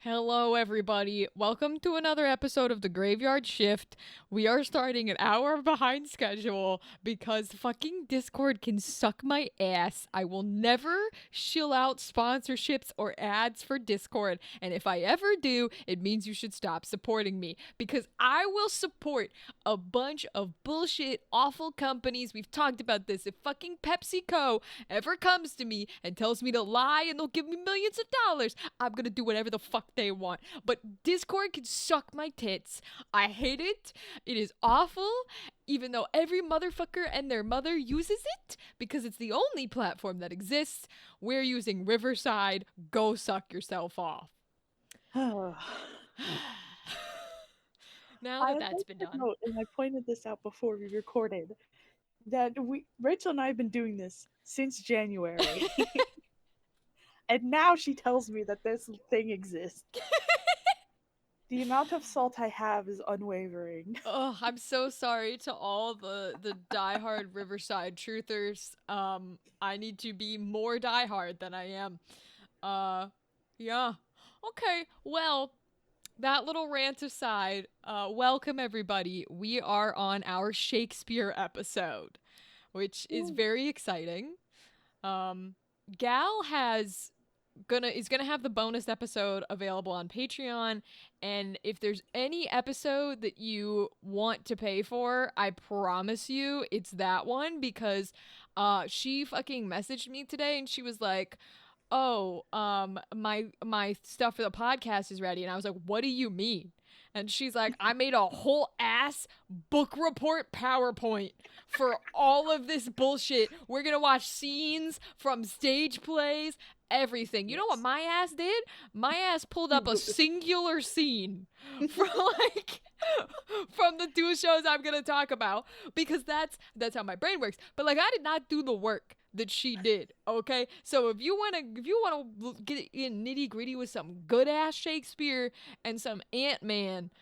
Hello, everybody. Welcome to another episode of The Graveyard Shift. We are starting an hour behind schedule because fucking Discord can suck my ass. I will never shill out sponsorships or ads for Discord. And if I ever do, it means you should stop supporting me because I will support a bunch of bullshit, awful companies. We've talked about this. If fucking PepsiCo ever comes to me and tells me to lie and they'll give me millions of dollars, I'm gonna do whatever the fuck they want. But Discord can suck my tits. I hate it. It is awful, even though every motherfucker and their mother uses it because it's the only platform that exists. We're using Riverside. Go suck yourself off. I Now that would that's like been to done. note, and I pointed this out before we recorded, that Rachel and I have been doing this since January, and now she tells me that this thing exists. The amount of salt I have is unwavering. Oh, I'm so sorry to all the diehard Riverside truthers. I need to be more diehard than I am. Uh, yeah. Okay. Well, that little rant aside, welcome everybody. We are on our Shakespeare episode, which is very exciting. Um, Gal has gonna have the bonus episode available on Patreon, and if there's any episode that you want to pay for, I promise you it's that one because she fucking messaged me today and she was like, "Oh, my stuff for the podcast is ready." And I was like, "What do you mean?" And she's like, "I made a whole ass book report PowerPoint for all of this bullshit. We're going to watch scenes from stage plays, everything." You know what Yes. my ass did? My ass pulled up a singular scene from like from the two shows I'm going to talk about because that's how my brain works. But like I did not do the work that she did. Okay, so if you want to get in nitty gritty with some good ass Shakespeare and some Ant-Man,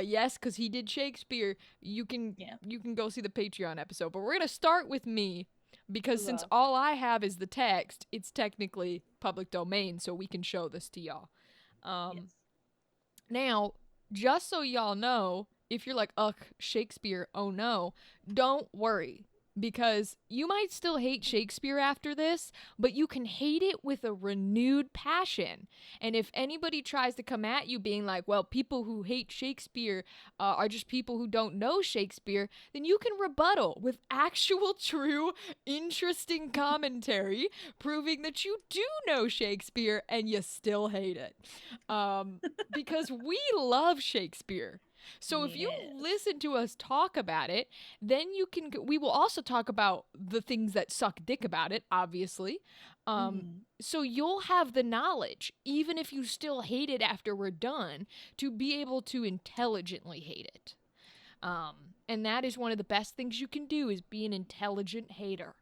yes, because he did Shakespeare, Yeah. you can go see the Patreon episode. But we're gonna start with me because since Huzzah. all I have is the text, it's technically public domain, so we can show this to y'all. Um, Yes. Now, just so y'all know, if you're like, ugh, Shakespeare, oh no, don't worry. Because you might still hate Shakespeare after this, but you can hate it with a renewed passion. And if anybody tries to come at you being like, well, people who hate Shakespeare are just people who don't know Shakespeare, then you can rebuttal with actual, true, interesting commentary proving that you do know Shakespeare and you still hate it. Um, because we love Shakespeare. So if you Yes. listen to us talk about it, then we will also talk about the things that suck dick about it, obviously. Mm. So you'll have the knowledge, even if you still hate it after we're done, to be able to intelligently hate it. And that is one of the best things you can do is be an intelligent hater.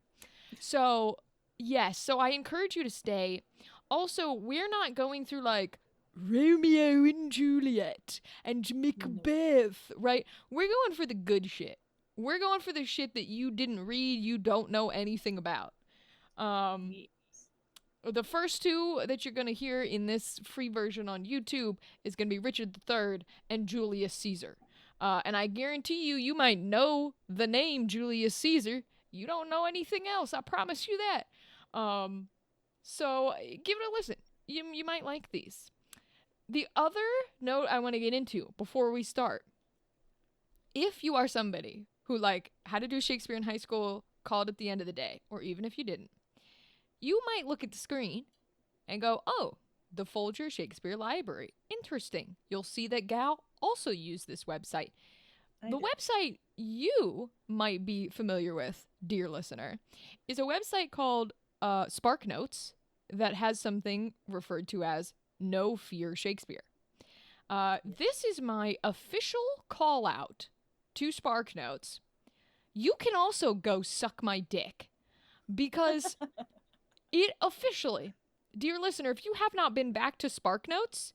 So, yes, so I encourage you to stay. Also, we're not going through like Romeo and Juliet and No. Macbeth, right? We're going for the good shit. We're going for the shit that you didn't read, you don't know anything about. Um, Yes. the first two that you're going to hear in this free version on YouTube is going to be Richard III and Julius Caesar. And I guarantee you, you might know the name Julius Caesar. You don't know anything else. I promise you that. So give it a listen. You might like these. The other note I want to get into before we start, if you are somebody who like had to do Shakespeare in high school, called at the end of the day, or even if you didn't, you might look at the screen and go, "Oh, the Folger Shakespeare Library. Interesting." You'll see that Gal also used this website. I The did. website you might be familiar with, dear listener, is a website called Spark Notes that has something referred to as No Fear Shakespeare. This is my official call out to Spark Notes. You can also go suck my dick because it officially, dear listener, if you have not been back to Spark Notes,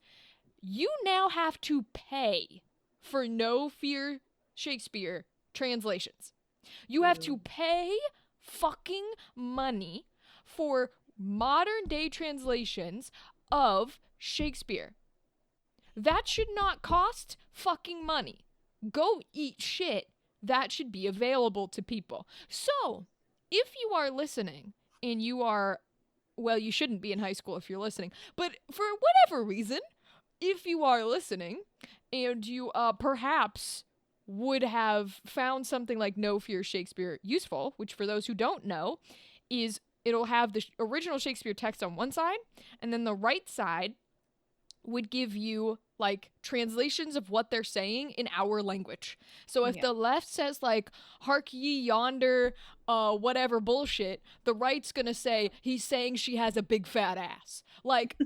you now have to pay for No Fear Shakespeare translations. You have to True. pay fucking money for modern day translations of Shakespeare. That should not cost fucking money. Go eat shit. That should be available to people. So, if you are listening and you are, well, you shouldn't be in high school if you're listening, but for whatever reason, if you are listening and you perhaps would have found something like No Fear Shakespeare useful, which for those who don't know is it'll have the original Shakespeare text on one side, and then the right side would give you like translations of what they're saying in our language. So if the left says like hark ye yonder whatever bullshit, the right's gonna say he's saying she has a big fat ass. Like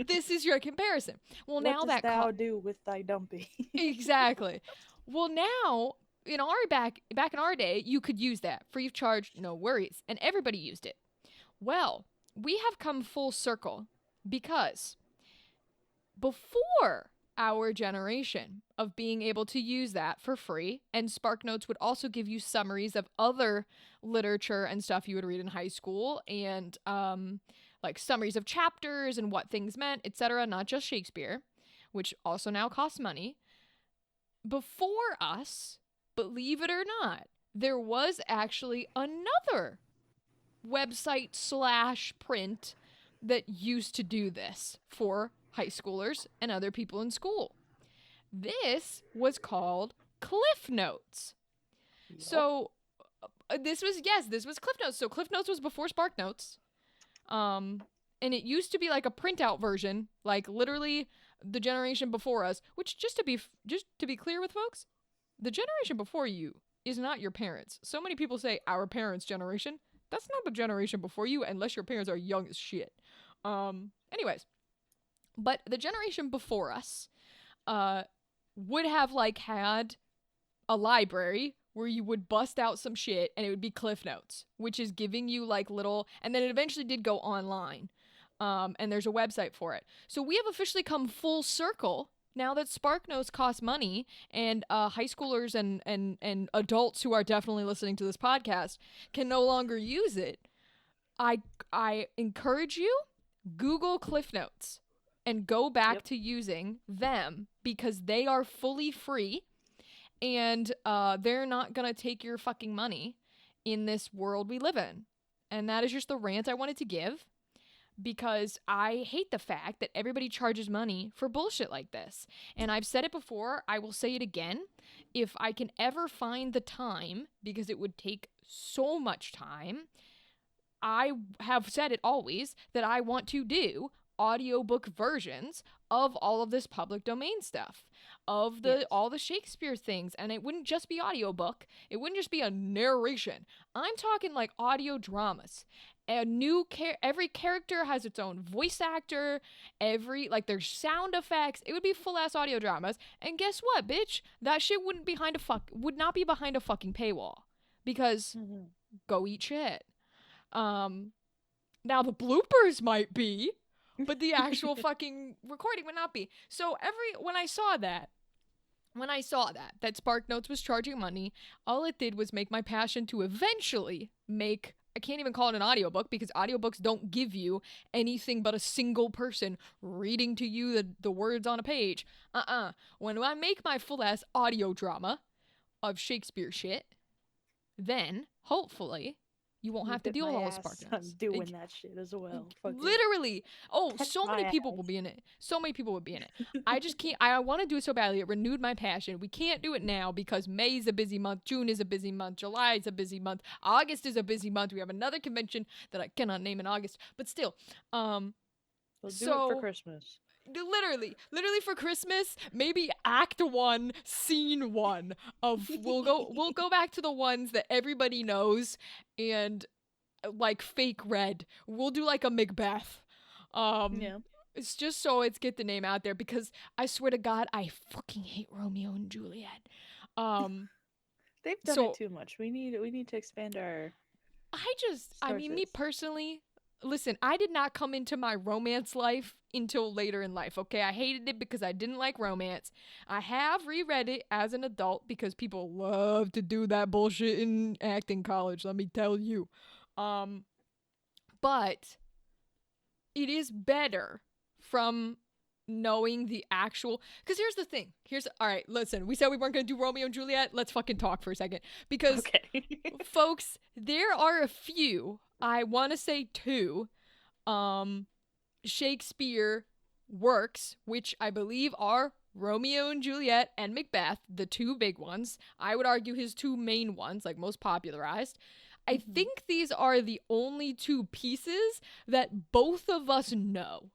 this is your comparison. Well, What now does that thou do with thy dumpy? exactly. Well, now in our back in our day, you could use that free of charge, no worries, and everybody used it. Well, we have come full circle because before our generation of being able to use that for free, and SparkNotes would also give you summaries of other literature and stuff you would read in high school, and like summaries of chapters and what things meant, etc., not just Shakespeare, which also now costs money. Before us, believe it or not, there was actually another website / print that used to do this for high schoolers and other people in school. This was called Cliff Notes. Yep. So this was Cliff Notes. So Cliff Notes was before Spark Notes. And it used to be like a printout version, like literally the generation before us, which just to be clear with folks, the generation before you is not your parents. So many people say our parents' generation. That's not the generation before you unless your parents are young as shit. Anyways, but the generation before us would have like had a library where you would bust out some shit and it would be Cliff Notes, which is giving you like little, and then it eventually did go online. And there's a website for it. So we have officially come full circle now that SparkNotes costs money, and high schoolers and adults who are definitely listening to this podcast can no longer use it. I encourage you, Google Cliff Notes and go back to using them because they are fully free, and they're not gonna take your fucking money in this world we live in. And that is just the rant I wanted to give, because I hate the fact that everybody charges money for bullshit like this. And I've said it before, I will say it again. If I can ever find the time, because it would take so much time, I have said it always that I want to do audiobook versions of all of this public domain stuff, of the all the Shakespeare things. And it wouldn't just be audiobook, it wouldn't just be a narration. I'm talking like audio dramas. Every character has its own voice actor, there's sound effects. It would be full ass audio dramas. And guess what, bitch? That shit would not be behind a fucking paywall, because go eat shit. Now the bloopers might be, but the actual fucking recording would not be. So when I saw that SparkNotes was charging money, all it did was make my passion to eventually make, I can't even call it an audiobook because audiobooks don't give you anything but a single person reading to you the words on a page. When I make my full ass audio drama of Shakespeare shit, then hopefully you won't have to deal with all the SparkNotes. I'm doing that shit as well. Literally. Oh, so many people will be in it. So many people would be in it. I just can't. I want to do it so badly. It renewed my passion. We can't do it now because May is a busy month. June is a busy month. July is a busy month. August is a busy month. We have another convention that I cannot name in August. But still, we'll do it for Christmas. Literally for Christmas, maybe act 1, scene 1 of we'll go back to the ones that everybody knows, and like fake red. We'll do like a Macbeth. It's just so it's get the name out there, because I swear to God, I fucking hate Romeo and Juliet. They've done it too much. We need to expand our I mean, me personally, listen, I did not come into my romance life until later in life, okay? I hated it because I didn't like romance. I have reread it as an adult because people love to do that bullshit in acting college, let me tell you. But it is better from knowing the actual, because here's the thing. All right, listen, we said we weren't going to do Romeo and Juliet. Let's fucking talk for a second. Because, Okay. folks, there are a few, I want to say two, Shakespeare works, which I believe are Romeo and Juliet and Macbeth, the two big ones. I would argue his two main ones, like most popularized. I think these are the only two pieces that both of us know.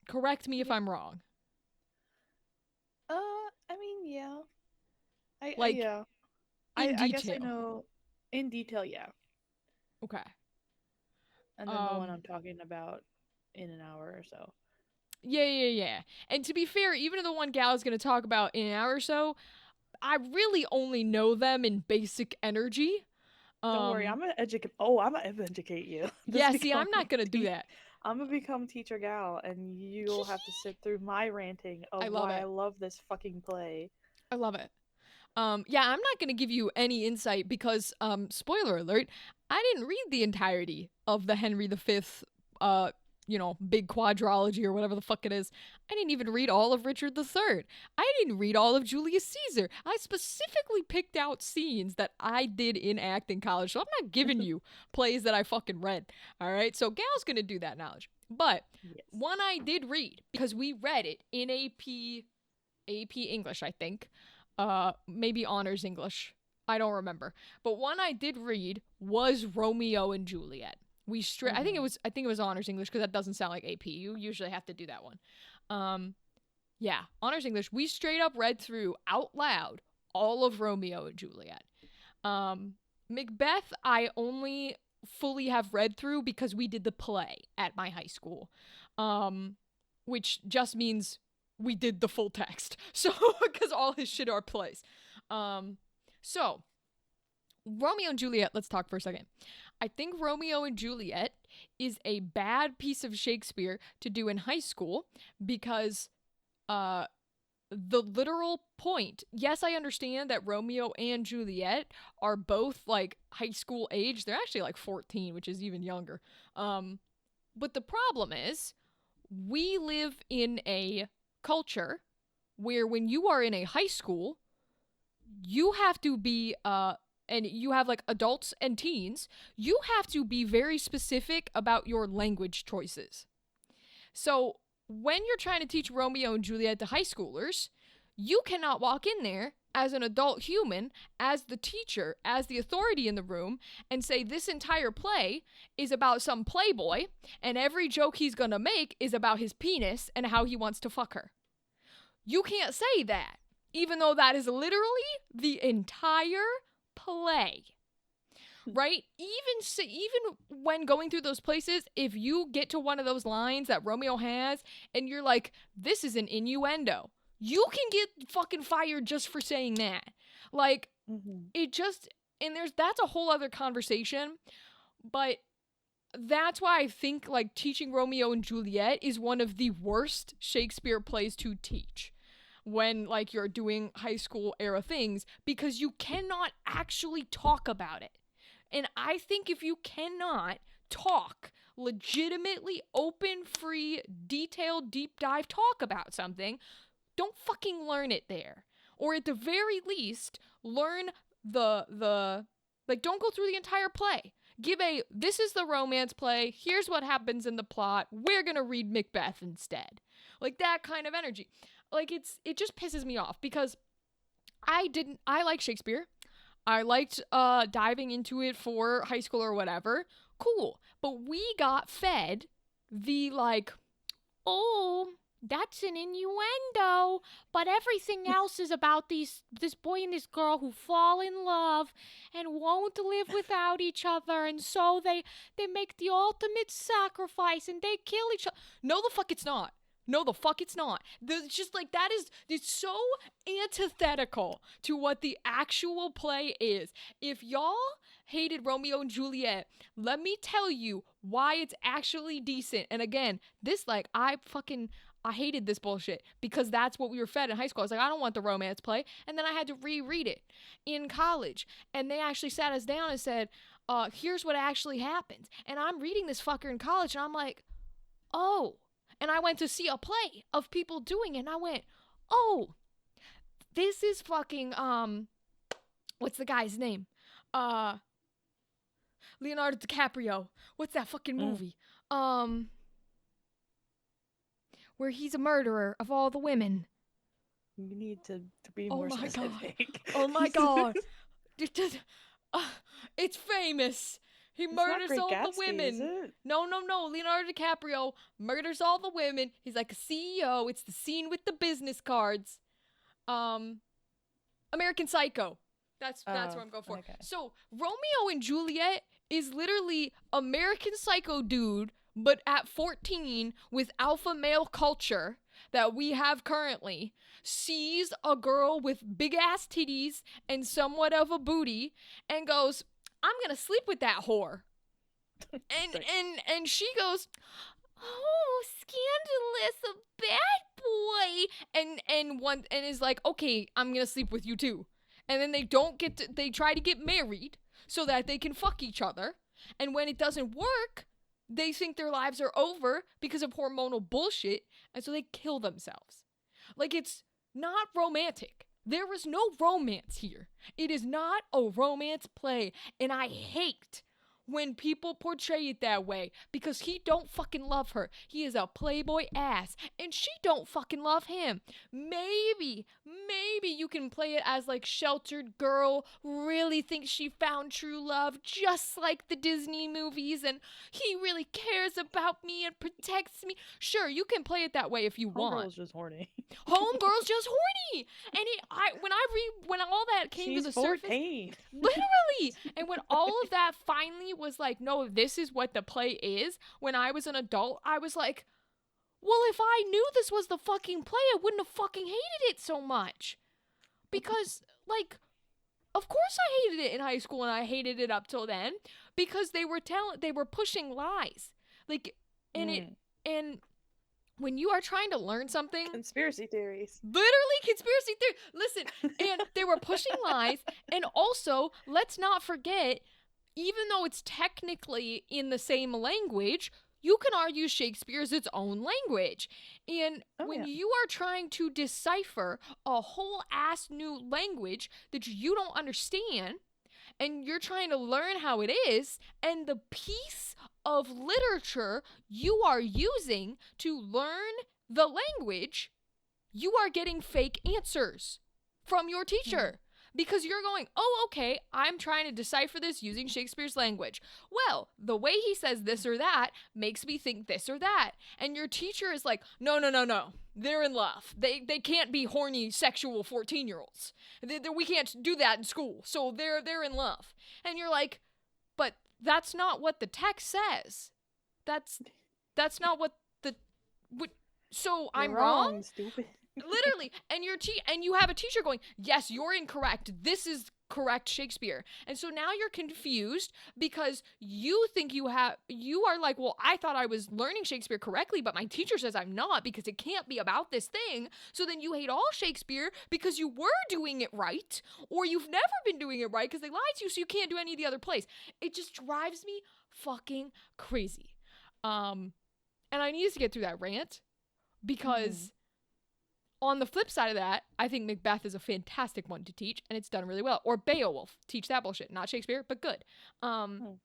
Correct me if I'm wrong. I mean, yeah. Like, Yeah. in I guess I detail. know in detail, yeah. Okay. And then the one I'm talking about in an hour or so. Yeah. And to be fair, even the one Gal is going to talk about in an hour or so, I really only know them in basic energy. Don't worry, I'm gonna educate. Oh, I'm gonna educate you. Yeah, see, I'm not going to do that. I'm gonna become Teacher Gal, and you'll have to sit through my ranting I of love why it. I love this fucking play. I love it. Yeah, I'm not going to give you any insight because, spoiler alert, I didn't read the entirety of the Henry V, big quadrology or whatever the fuck it is. I didn't even read all of Richard III. I didn't read all of Julius Caesar. I specifically picked out scenes that I did in acting college, so I'm not giving you plays that I fucking read. All right, so Gal's going to do that knowledge. But Yes. one I did read because we read it in AP English, I think. Maybe honors English. I don't remember. But one I did read was Romeo and Juliet. I think it was honors English because that doesn't sound like AP. You usually have to do that one. Yeah, honors English. We straight up read through out loud all of Romeo and Juliet. Macbeth, I only fully have read through because we did the play at my high school. Which just means we did the full text. So, because all his shit are plays. So, Romeo and Juliet, let's talk for a second. I think Romeo and Juliet is a bad piece of Shakespeare to do in high school because, the literal point, yes, I understand that Romeo and Juliet are both like high school age. They're actually like 14, which is even younger. But the problem is, we live in a culture where when you are in a high school, you have to be, and you have like adults and teens, you have to be very specific about your language choices. So when you're trying to teach Romeo and Juliet to high schoolers, you cannot walk in there as an adult human, as the teacher, as the authority in the room, and say this entire play is about some playboy, and every joke he's gonna make is about his penis and how he wants to fuck her. You can't say that, even though that is literally the entire play. Right? Even when going through those places, if you get to one of those lines that Romeo has, and you're like, this is an innuendo, you can get fucking fired just for saying that. Like, it just, and that's a whole other conversation, but that's why I think, like, teaching Romeo and Juliet is one of the worst Shakespeare plays to teach when, like, you're doing high school era things, because you cannot actually talk about it. And I think if you cannot talk, legitimately open, free, detailed, deep dive talk about something, don't fucking learn it there. Or at the very least, learn like, don't go through the entire play. This is the romance play, here's what happens in the plot, we're gonna read Macbeth instead. Like, that kind of energy. Like, it just pisses me off because I like Shakespeare. I liked diving into it for high school or whatever. Cool. But we got fed the, like, oh, that's an innuendo, but everything else is about this boy and this girl who fall in love and won't live without each other, and so they make the ultimate sacrifice and they kill each other. No, the fuck it's not. No, the fuck it's not. It's just like, it's so antithetical to what the actual play is. If y'all hated Romeo and Juliet, let me tell you why it's actually decent. And again, this, like, I hated this bullshit because that's what we were fed in high school. I was like, I don't want the romance play. And then I had to reread it in college. And they actually sat us down and said, here's what actually happens. And I'm reading this fucker in college and I'm like, oh. and I went to see a play of people doing it, and I went, oh, this is fucking, what's the guy's name? Leonardo DiCaprio. What's that fucking movie? Where he's a murderer of all the women. You need to be more specific. Oh my god. It's famous. He murders all the women. Is it? No. Leonardo DiCaprio murders all the women. He's like a CEO. It's the scene with the business cards. American Psycho. That's what I'm going for. Okay. So Romeo and Juliet is literally American Psycho dude, but at 14 with alpha male culture that we have currently, sees a girl with big ass titties and somewhat of a booty and goes, I'm gonna sleep with that whore. and she goes, oh, scandalous, a bad boy, and is like, okay, I'm gonna sleep with you too. And then they try to get married so that they can fuck each other. And when it doesn't work, they think their lives are over because of hormonal bullshit, and so they kill themselves. Like, it's not romantic. There is no romance here. It is not a romance play, and I hate when people portray it that way, because he don't fucking love her. He is a playboy ass, and she don't fucking love him. Maybe you can play it as like sheltered girl really thinks she found true love, just like the Disney movies, and he really cares about me and protects me. Sure, you can play it that way if you want. Homegirl's just horny. Homegirl's just horny. And when all that came to the 14. Surface, literally, and when all of that finally was like, no, this is what the play is, when I was an adult, I was like, well, if I knew this was the fucking play, I wouldn't have fucking hated it so much. Because, like, of course I hated it in high school, and I hated it up till then, because they were pushing lies. Like, and when you are trying to learn something... Conspiracy theories. Literally conspiracy theories. Listen, and they were pushing lies, and also, let's not forget, even though it's technically in the same language, you can argue Shakespeare is its own language. And when you are trying to decipher a whole ass new language that you don't understand, and you're trying to learn how it is, and the piece of literature you are using to learn the language, you are getting fake answers from your teacher. Because you're going, oh, okay, I'm trying to decipher this using Shakespeare's language. Well, the way he says this or that makes me think this or that. And your teacher is like, no. They're in love. They can't be horny, sexual 14-year-olds. We can't do that in school. So they're in love. And you're like, but that's not what the text says. That's not what so I'm wrong? Stupid. Literally, and you have a teacher going, yes, you're incorrect. This is correct Shakespeare. And so now you're confused because you think you are like, well, I thought I was learning Shakespeare correctly, but my teacher says I'm not because it can't be about this thing. So then you hate all Shakespeare because you were doing it right, or you've never been doing it right because they lied to you, so you can't do any of the other plays. It just drives me fucking crazy. And I need to get through that rant because on the flip side of that, I think Macbeth is a fantastic one to teach, and it's done really well. Or Beowulf, teach that bullshit. Not Shakespeare, but good. I'm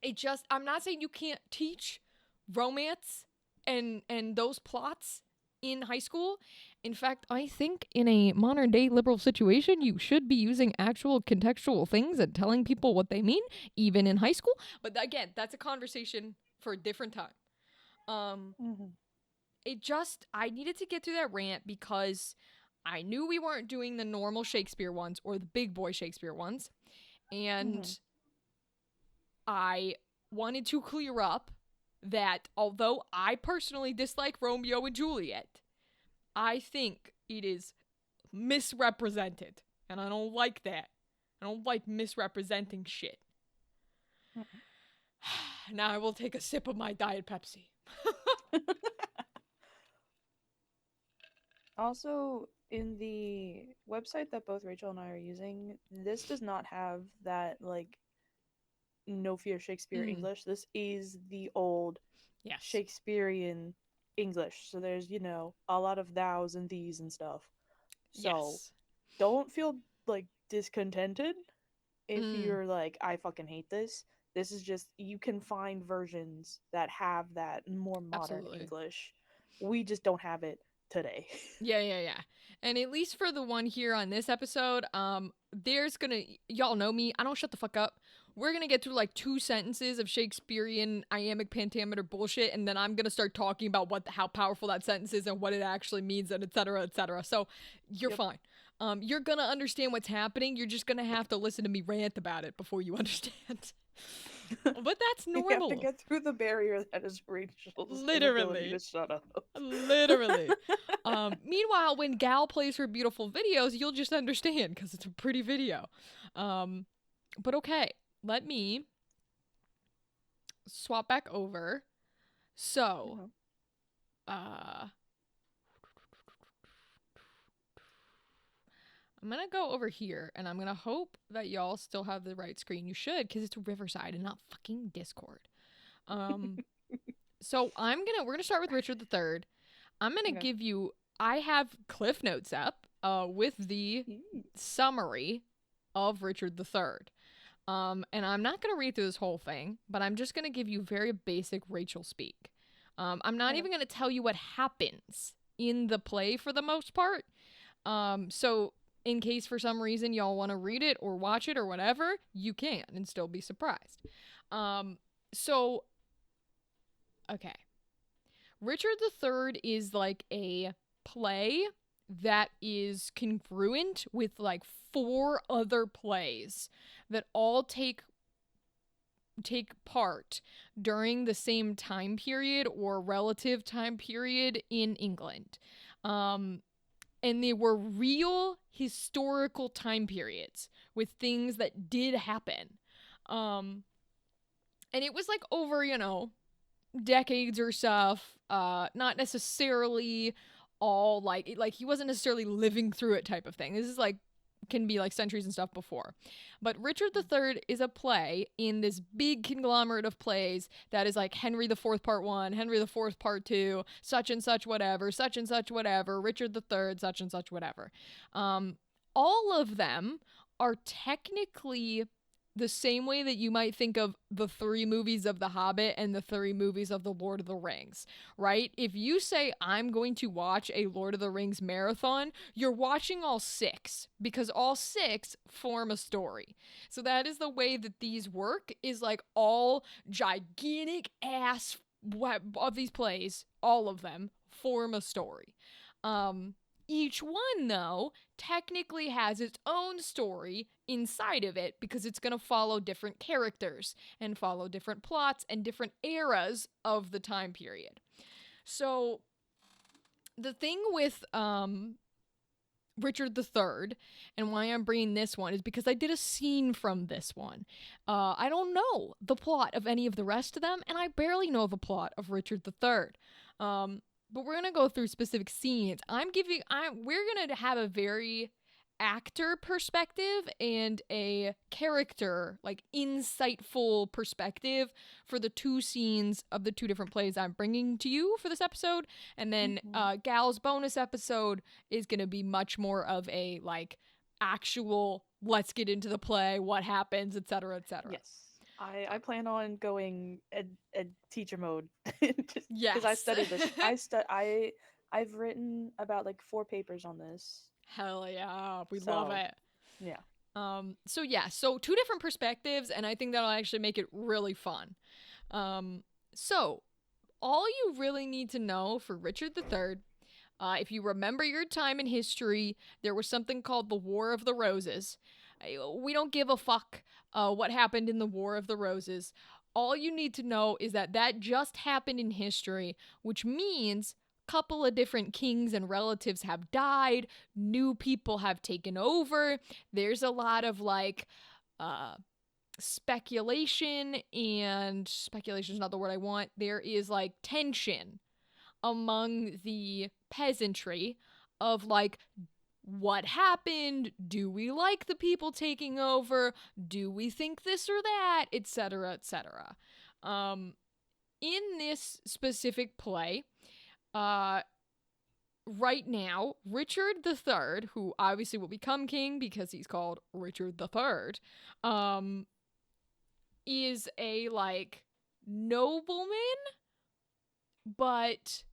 not saying you can't teach romance and those plots in high school. In fact, I think in a modern day liberal situation, you should be using actual contextual things and telling people what they mean, even in high school. But again, that's a conversation for a different time. I needed to get through that rant because I knew we weren't doing the normal Shakespeare ones or the big boy Shakespeare ones. And I wanted to clear up that although I personally dislike Romeo and Juliet, I think it is misrepresented. And I don't like that. I don't like misrepresenting shit. Now I will take a sip of my Diet Pepsi. Also, in the website that both Rachel and I are using, this does not have that, like, No Fear Shakespeare English. This is the old Shakespearean English. So there's, a lot of thous and these and stuff. So Yes. don't feel like discontented if Mm, you're like, I fucking hate this. This is just, you can find versions that have that more modern absolutely. English. We just don't have it today. Yeah, yeah, yeah. And at least for the one here on this episode, there's gonna y'all know me. I don't shut the fuck up. We're gonna get through like 2 sentences of Shakespearean iambic pentameter bullshit, and then I'm gonna start talking about how powerful that sentence is and what it actually means, and etc. etc. So you're Yep. fine. You're gonna understand what's happening. You're just gonna have to listen to me rant about it before you understand. But that's You have to normal. get through the barrier that is Rachel's inability Literally. to shut up. Literally. Meanwhile, when Gal plays her beautiful videos, you'll just understand because it's a pretty video. Um, but okay, let me swap back over. So, Mhm. uh, I'm gonna go over here and I'm gonna hope that y'all still have the right screen. You should, because it's Riverside and not fucking Discord. Um, so we're gonna start with Richard III. I'm gonna Okay. give you. I have Cliff Notes up, with the Mm. summary of Richard III. And I'm not gonna read through this whole thing, but I'm just gonna give you very basic Rachel speak. I'm not Okay. even gonna tell you what happens in the play for the most part. So in case for some reason y'all want to read it or watch it or whatever, you can and still be surprised. So okay. Richard III is like a play that is congruent with like 4 other plays that all take part during the same time period or relative time period in England. And they were real historical time periods with things that did happen. And it was like over, decades or stuff, not necessarily all like he wasn't necessarily living through it type of thing. This is like can be like centuries and stuff before. But Richard III is a play in this big conglomerate of plays that is like Henry IV Part 1, Henry IV Part 2, such and such whatever, Richard III, such and such whatever. All of them are technically the same way that you might think of the 3 movies of The Hobbit and the 3 movies of The Lord of the Rings, right? If you say, I'm going to watch a Lord of the Rings marathon, you're watching all 6 because all 6 form a story. So that is the way that these work, is like all gigantic ass of these plays, all of them form a story. Each one, though, technically has its own story inside of it because it's going to follow different characters and follow different plots and different eras of the time period. So the thing with Richard III and why I'm bringing this one is because I did a scene from this one. I don't know the plot of any of the rest of them, and I barely know the plot of Richard III. But we're gonna go through specific scenes. We're gonna have a very actor perspective and a character, like insightful perspective for the 2 scenes of the 2 different plays I'm bringing to you for this episode. And then Mhm. Gal's bonus episode is gonna be much more of a like actual let's get into the play, what happens, etc., etc. Yes. I plan on going ed teacher mode because I Yes. studied this. I've written about like 4 papers on this. Hell yeah, we love So it. yeah. So 2 different perspectives, and I think that'll actually make it really fun. So all you really need to know for Richard III, if you remember your time in history, there was something called the War of the Roses. We don't give a fuck what happened in the War of the Roses. All you need to know is that that just happened in history, which means couple of different kings and relatives have died, new people have taken over. There's a lot of like uh speculation, and speculation is not the word I want. There is like tension among the peasantry of like what happened? Do we like the people taking over? Do we think this or that? Etc., etc. In this specific play, Uh, right now, Richard III, who obviously will become king because he's called Richard III, is a like nobleman, but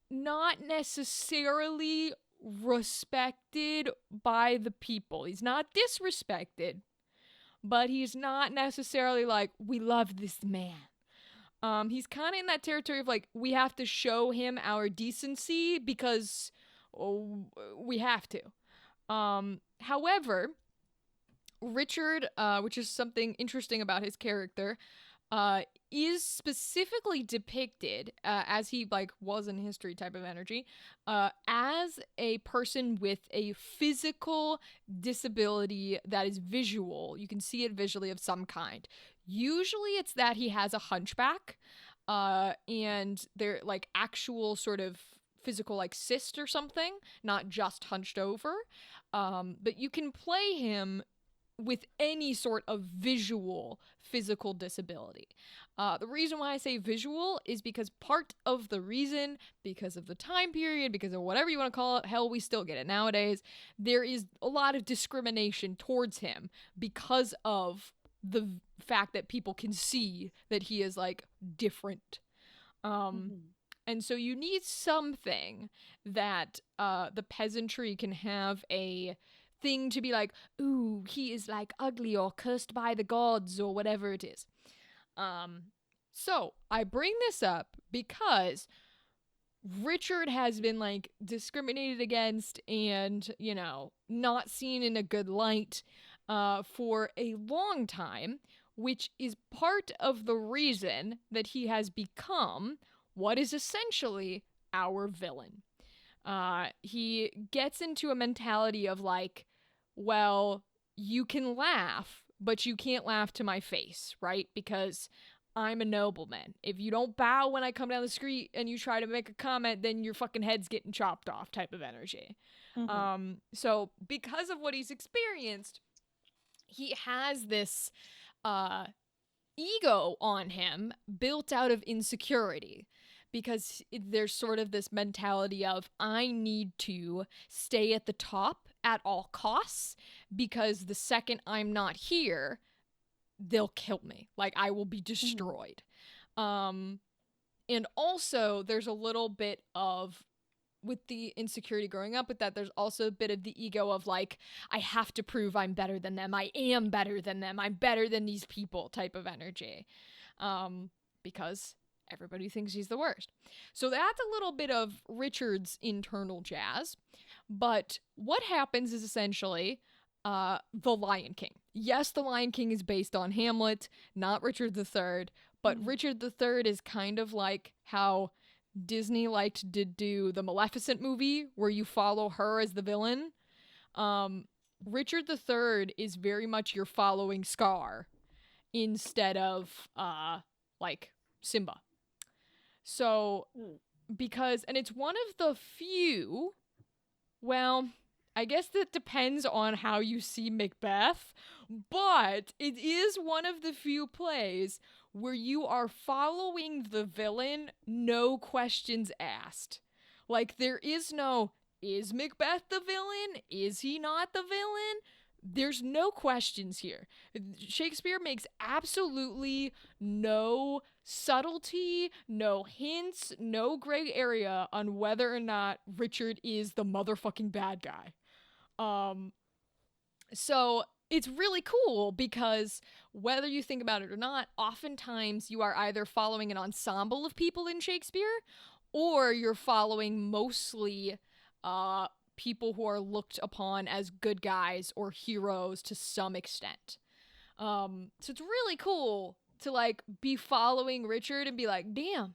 not necessarily respected by the people. He's not disrespected, but he's not necessarily like, we love this man. He's kind of in that territory of like, we have to show him our decency because we have to. However, Richard, which is something interesting about his character, uh, is specifically depicted as he like was in history type of energy as a person with a physical disability that is visual. You can see it visually of some kind. Usually it's that he has a hunchback and they're like actual sort of physical like cyst or something, not just hunched over. But you can play him with any sort of visual physical disability. The reason why I say visual is because part of the reason, because of the time period, because of whatever you want to call it, hell, we still get it nowadays, there is a lot of discrimination towards him because of the fact that people can see that he is like different. And so you need something that the peasantry can have a thing to be like, ooh, he is like ugly or cursed by the gods or whatever it is. So I bring this up because Richard has been like discriminated against and, you know, not seen in a good light for a long time, which is part of the reason that he has become what is essentially our villain. He gets into a mentality of like, well, you can laugh, but you can't laugh to my face, right? Because I'm a nobleman. If you don't bow when I come down the street and you try to make a comment, then your fucking head's getting chopped off type of energy. So because of what he's experienced, he has this ego on him built out of insecurity because there's sort of this mentality of I need to stay at the top at all costs because the second I'm not here, they'll kill me. Like I will be destroyed. And also there's a little bit of with the insecurity growing up with that, there's also a bit of the ego of like, I have to prove I'm better than them. I am better than them. I'm better than these people type of energy. Because everybody thinks he's the worst. So that's a little bit of Richard's internal jazz. But what happens is essentially The Lion King. Yes, The Lion King is based on Hamlet, not Richard III. But Richard III is kind of like how Disney liked to do the Maleficent movie where you follow her as the villain. Richard III is very much you're following Scar instead of like Simba. So because and it's one of the few, well, I guess that depends on how you see Macbeth, but it is one of the few plays where you are following the villain, no questions asked. Like, there is no, is Macbeth the villain? Is he not the villain? There's no questions here. Shakespeare makes absolutely no subtlety, no hints, no gray area on whether or not Richard is the motherfucking bad guy. So it's really cool because whether you think about it or not, oftentimes you are either following an ensemble of people in Shakespeare or you're following mostly people who are looked upon as good guys or heroes to some extent. So it's really cool to like be following Richard and be like, damn,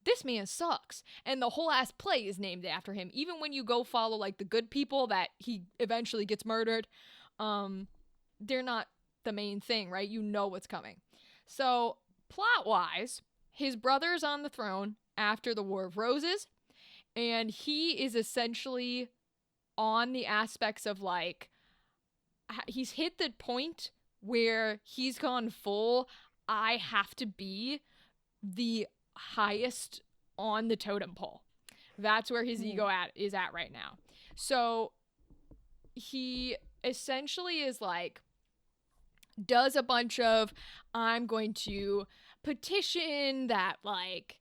this man sucks. And the whole ass play is named after him. Even when you go follow like the good people that he eventually gets murdered, they're not the main thing, right? You know what's coming. So plot-wise, his brother's on the throne after the War of Roses, and he is essentially on the aspects of like, he's hit the point where he's gone full, I have to be the highest on the totem pole. That's where his ego is at right now. So he essentially is like, does a bunch of, I'm going to petition that, like,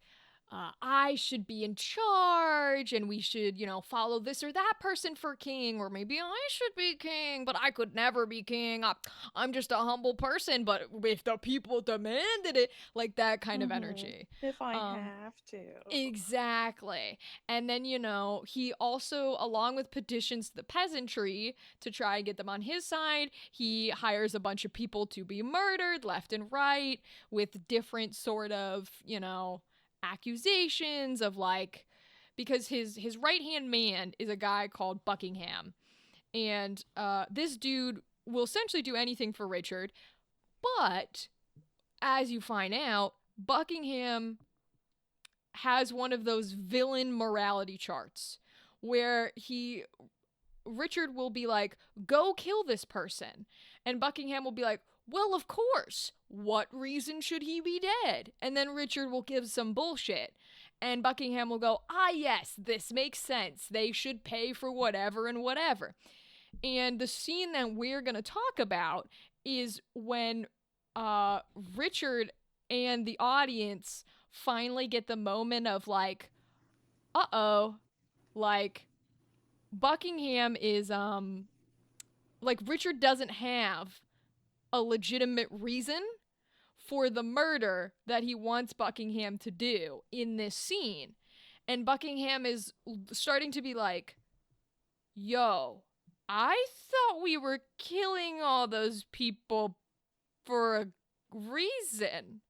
I should be in charge and we should, follow this or that person for king, or maybe I should be king, but I could never be king. I'm just a humble person, but if the people demanded it, like that kind of energy. If I have to. Exactly. And then, he also, along with petitions to the peasantry to try and get them on his side, he hires a bunch of people to be murdered left and right with different sort of, accusations of, like, because his right-hand man is a guy called Buckingham. And this dude will essentially do anything for Richard. But as you find out, Buckingham has one of those villain morality charts where Richard will be like, go kill this person. And Buckingham will be like, well, of course. What reason should he be dead? And then Richard will give some bullshit. And Buckingham will go, yes, this makes sense. They should pay for whatever and whatever. And the scene that we're going to talk about is when Richard and the audience finally get the moment of, like, like, Buckingham is, like, Richard doesn't have a legitimate reason for the murder that he wants Buckingham to do in this scene. And Buckingham is starting to be like, yo, I thought we were killing all those people for a reason.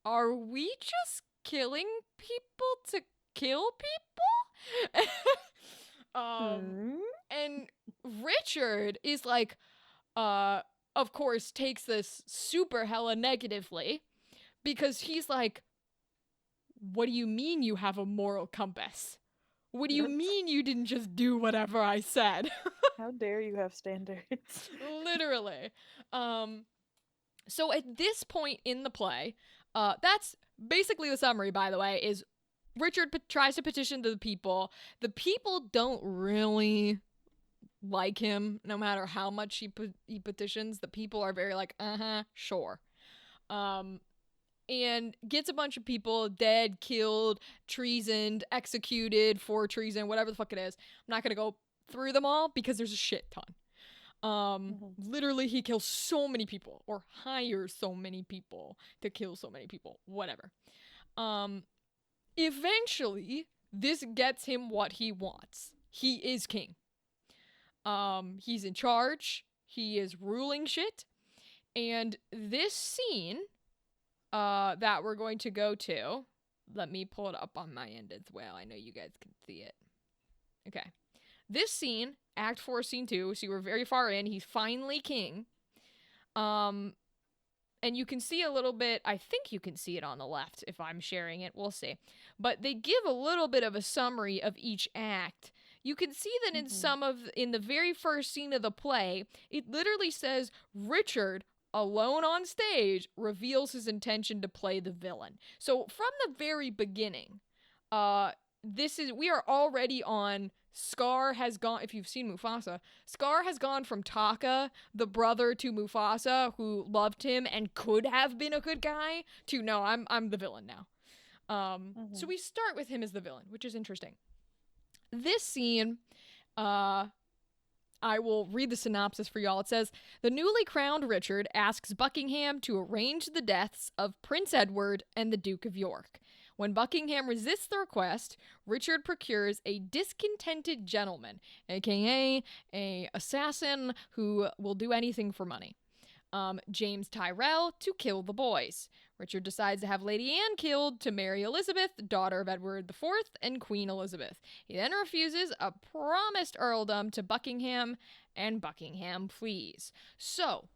Are we just killing people to kill people? And Richard is like, of course, takes this super hella negatively, because he's like, what do you mean you have a moral compass? What do you mean you didn't just do whatever I said? How dare you have standards? Literally. So at this point in the play, that's basically the summary, by the way, is Richard tries to petition to the people. The people don't really like him, no matter how much he petitions. The people are very like, sure. And gets a bunch of people dead, killed, treasoned, executed for treason, whatever the fuck it is. I'm not gonna go through them all because there's a shit ton. Literally, he kills so many people, or hires so many people to kill so many people, whatever. Eventually, this gets him what he wants. He is king. He's in charge. He is ruling shit. And this scene, that we're going to go to, let me pull it up on my end as well. I know you guys can see it. Okay. This scene, Act 4, Scene 2, so we're very far in. He's finally king. And you can see a little bit, I think you can see it on the left if I'm sharing it. We'll see. But they give a little bit of a summary of each act. You can see that in the very first scene of the play, it literally says Richard, alone on stage, reveals his intention to play the villain. So from the very beginning, we are already on. Scar has gone, if you've seen Mufasa, Scar has gone from Taka, the brother to Mufasa, who loved him and could have been a good guy, to no, I'm the villain now. So we start with him as the villain, which is interesting. This scene, I will read the synopsis for y'all. It says, the newly crowned Richard asks Buckingham to arrange the deaths of Prince Edward and the Duke of York. When Buckingham resists the request, Richard procures a discontented gentleman, aka a assassin who will do anything for money, James Tyrrell, to kill the boys. Richard decides to have Lady Anne killed to marry Elizabeth, daughter of Edward IV and Queen Elizabeth. He then refuses a promised earldom to Buckingham, and Buckingham flees. So,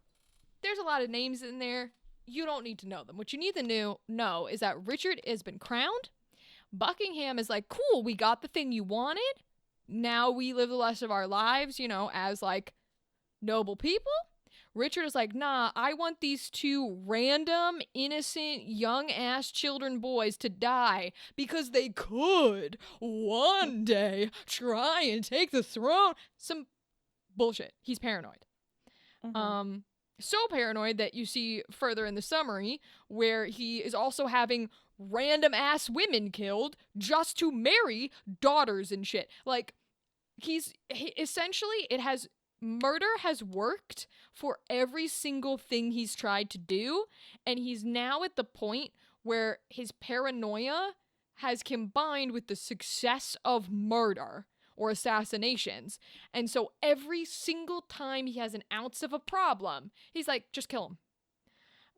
there's a lot of names in there. You don't need to know them. What you need to know is that Richard has been crowned. Buckingham is like, cool, we got the thing you wanted. Now we live the rest of our lives, as, like, noble people. Richard is like, nah, I want these two random, innocent, young-ass children boys to die because they could one day try and take the throne. Some bullshit. He's paranoid. So paranoid that you see further in the summary where he is also having random ass women killed just to marry daughters and shit. Like, essentially, murder has worked for every single thing he's tried to do, and he's now at the point where his paranoia has combined with the success of murder or assassinations. And so every single time he has an ounce of a problem, he's like, just kill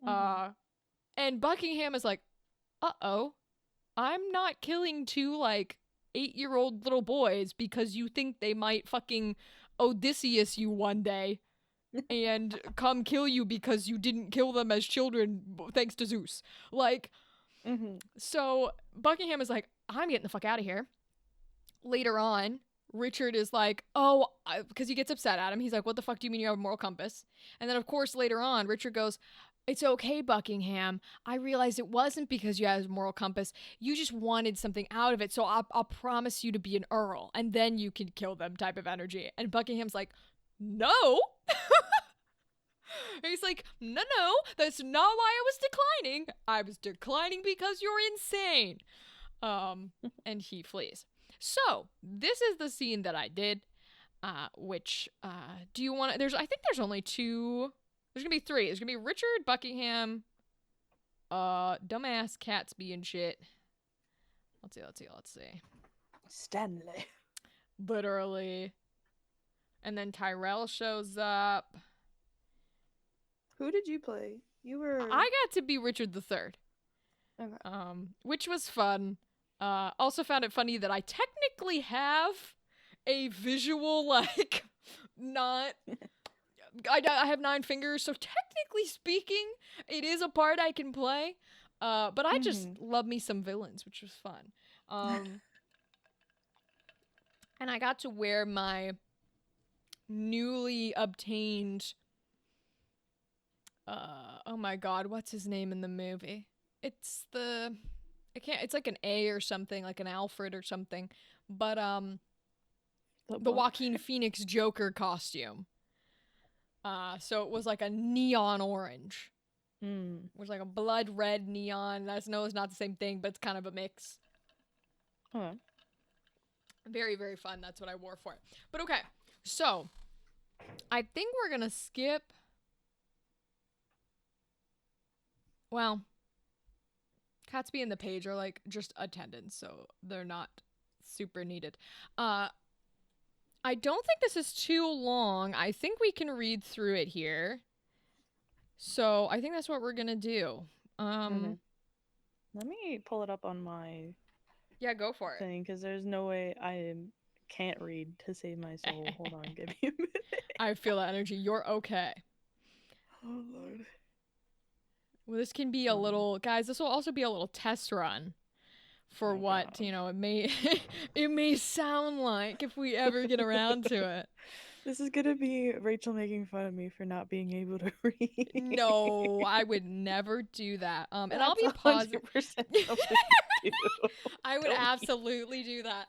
him. And Buckingham is like, uh-oh, I'm not killing two, like, 8-year-old little boys because you think they might fucking Odysseus you one day and come kill you because you didn't kill them as children thanks to Zeus. Like, so Buckingham is like, I'm getting the fuck out of here. Later on, Richard is like, because he gets upset at him. He's like, what the fuck do you mean you have a moral compass? And then, of course, later on, Richard goes, it's okay, Buckingham. I realized it wasn't because you had a moral compass. You just wanted something out of it, so I'll promise you to be an earl, and then you can kill them type of energy. And Buckingham's like, no. He's like, no, that's not why I was declining. I was declining because you're insane. And he flees. So, this is the scene that I did, which, do you want to, I think there's only two, there's gonna be three. There's gonna be Richard, Buckingham, dumbass Catsby and shit. Let's see. Stanley. Literally. And then Tyrell shows up. Who did you play? You were... I got to be Richard III. Okay. Which was fun. Also found it funny that I technically have a visual, like, not... I have 9 fingers, so technically speaking, it is a part I can play. But I just love me some villains, which was fun. And I got to wear my newly obtained... oh my god, what's his name in the movie? It's like an A or something, like an Alfred or something. But, the Joaquin Phoenix Joker costume. So it was like a neon orange. It was like a blood red neon. I know it's not the same thing, but it's kind of a mix. Very, very fun. That's what I wore for it. But okay, so I think we're gonna skip. Well, Catsby and the page are like just attendants, so they're not super needed. I don't think this is too long. I think we can read through it here. So I think that's what we're gonna do. Let me pull it up on my go for it. thing, because there's no way I can't read to save my soul. Hold on, give me a minute. I feel that energy. You're okay. Oh Lord. Well, this can be a little, guys. This will also be a little test run for what it may it may sound like if we ever get around to it. This is gonna be Rachel making fun of me for not being able to read. No, I would never do that. And I'll be pausing. I would absolutely do that.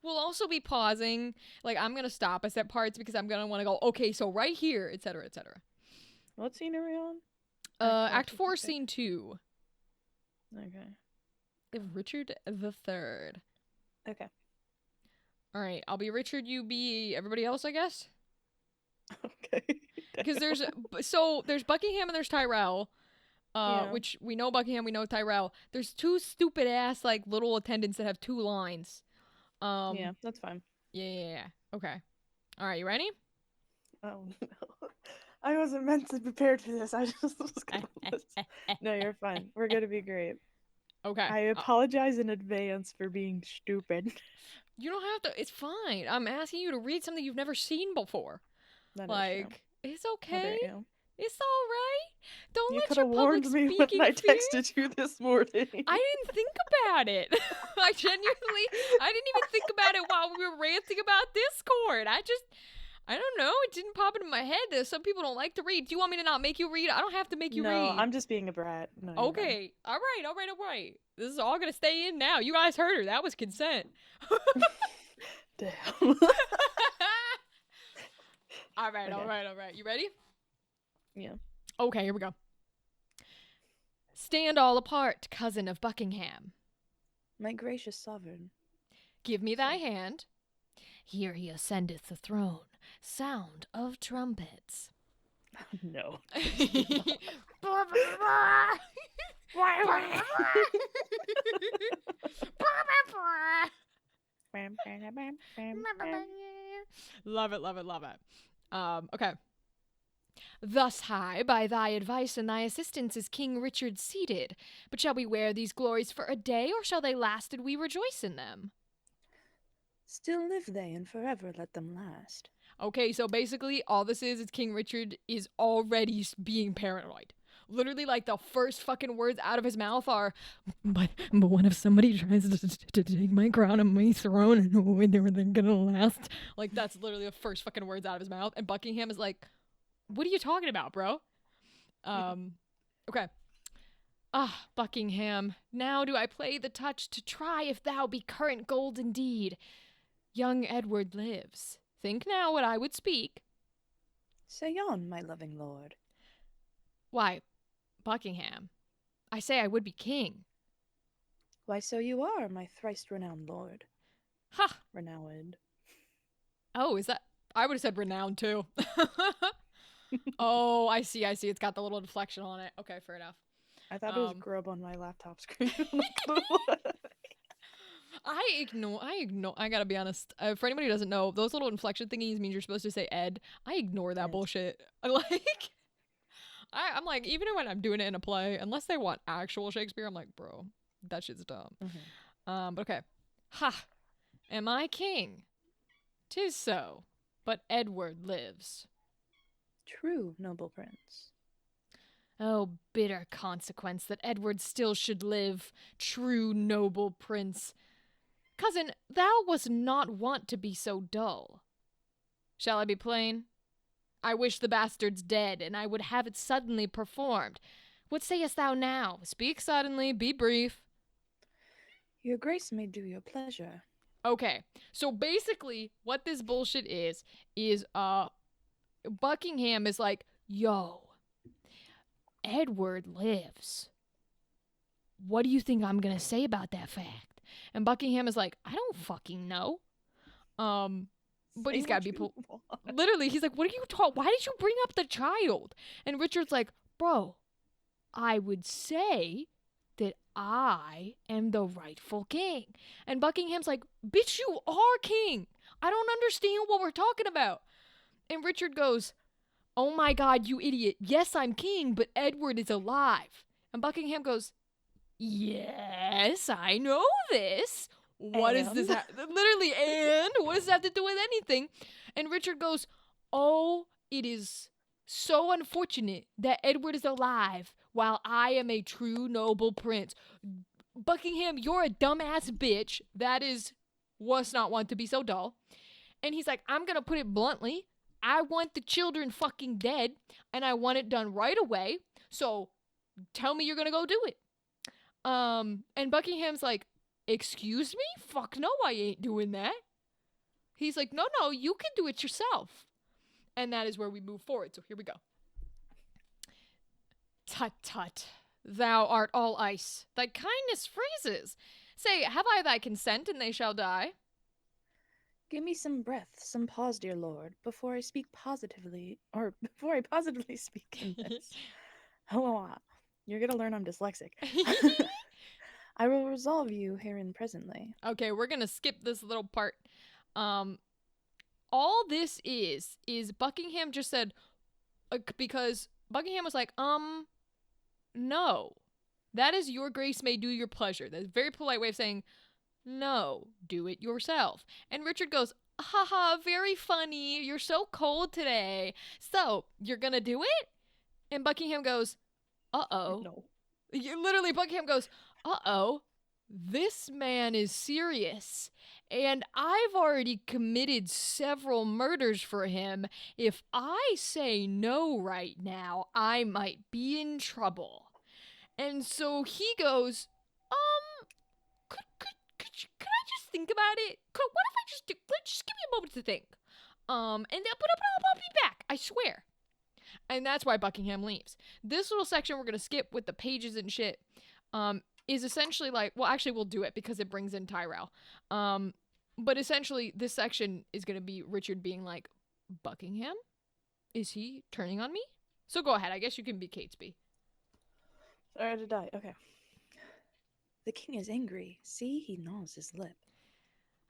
We'll also be pausing. Like, I'm gonna stop us at parts because I'm gonna want to go, okay, so right here, etc., etc. What scene are we on? Act 4, Scene 2. Okay. Richard III. Okay. All right, I'll be Richard, you be everybody else, I guess? Okay. Because there's Buckingham and there's Tyrell, which we know Buckingham, we know Tyrell. There's 2 stupid ass, like, little attendants that have 2 lines. Yeah, that's fine. Yeah. Okay. All right, you ready? Oh, no. I wasn't meant to prepare for this. I just was gonna No, you're fine. We're gonna be great. Okay. I apologize in advance for being stupid. You don't have to. It's fine. I'm asking you to read something you've never seen before. That like, it's okay. It's all right. Don't you let could your have warned public me when speaking I fear- texted you this morning. I didn't think about it. I didn't even think about it while we were ranting about Discord. I don't know. It didn't pop into my head. Some people don't like to read. Do you want me to not make you read? I don't have to make you No, read. I'm just being a brat. No, you're right. Okay. All right. This is all gonna stay in now. You guys heard her. That was consent. Damn. All right. Okay. You ready? Yeah. Okay, here we go. Stand all apart, cousin of Buckingham. My gracious sovereign. Give me thy hand. Here he ascendeth the throne. Sound of trumpets. No. Love it. Okay. Thus high, by thy advice and thy assistance, is King Richard seated. But shall we wear these glories for a day, or shall they last and we rejoice in them? Still live they, and forever let them last. Okay, so basically, all this is King Richard is already being paranoid. Literally, like, the first fucking words out of his mouth are, but what if somebody tries to take my crown and my throne, and they're gonna last? Like, that's literally the first fucking words out of his mouth. And Buckingham is like, what are you talking about, bro? Okay. Ah, Buckingham, now do I play the touch to try if thou be current gold indeed. Young Edward lives. Think now what I would speak. Say on, my loving lord. Why, Buckingham, I say I would be king. Why, so you are, my thrice-renowned lord. Ha! Renowned. Oh, is that... I would have said renowned, too. Oh, I see. It's got the little deflection on it. Okay, fair enough. I thought it was grub on my laptop screen. I gotta be honest. For anybody who doesn't know, those little inflection thingies means you're supposed to say Ed. I ignore that bullshit. I'm like, even when I'm doing it in a play, unless they want actual Shakespeare, I'm like, bro, that shit's dumb. But okay. Ha! Am I king? 'Tis so, but Edward lives. True, noble prince. Oh, bitter consequence that Edward still should live, true noble prince. Cousin, thou wast not wont to be so dull. Shall I be plain? I wish the bastard's dead, and I would have it suddenly performed. What sayest thou now? Speak suddenly, be brief. Your grace may do your pleasure. Okay, so basically, what this bullshit is Buckingham is like, yo, Edward lives. What do you think I'm gonna say about that fact? And Buckingham is like, I don't fucking know. But he's gotta be literally, he's like, what are you talking? Why did you bring up the child? And Richard's like, bro, I would say that I am the rightful king. And Buckingham's like, bitch, you are king. I don't understand what we're talking about. And Richard goes, oh my God, you idiot. Yes, I'm king, but Edward is alive. And Buckingham goes, yes, I know this. What is this? Literally, and what does that have to do with anything? And Richard goes, oh, it is so unfortunate that Edward is alive while I am a true noble prince. Buckingham, you're a dumbass bitch. That was not want to be so dull. And he's like, I'm going to put it bluntly. I want the children fucking dead, and I want it done right away. So tell me you're going to go do it. And Buckingham's like, excuse me? Fuck no, I ain't doing that. He's like, no, you can do it yourself. And that is where we move forward. So here we go. Tut, tut. Thou art all ice. Thy kindness freezes. Say, have I thy consent, and they shall die? Give me some breath, some pause, dear lord, before I speak positively, or before I positively speak in this. Hello, you're gonna learn I'm dyslexic. I will resolve you herein presently. Okay, we're gonna skip this little part. All this is Buckingham just said, because Buckingham was like, no. That is your grace may do your pleasure. That's a very polite way of saying, no, do it yourself. And Richard goes, haha, very funny. You're so cold today. So, you're gonna do it? And Buckingham goes, uh-oh. No. Literally, Buckingham goes, uh-oh. this man is serious, and I've already committed several murders for him. If I say no right now, I might be in trouble. And so he goes, could I just think about it? What if I just give me a moment to think. And then, but I'll be back, I swear. And that's why Buckingham leaves. This little section we're going to skip with the pages and shit, is essentially like, well, actually we'll do it because it brings in Tyrell. But essentially this section is going to be Richard being like, Buckingham? Is he turning on me? So go ahead, I guess you can be Catesby. Sorry to die. Okay. The king is angry. See, he gnaws his lip.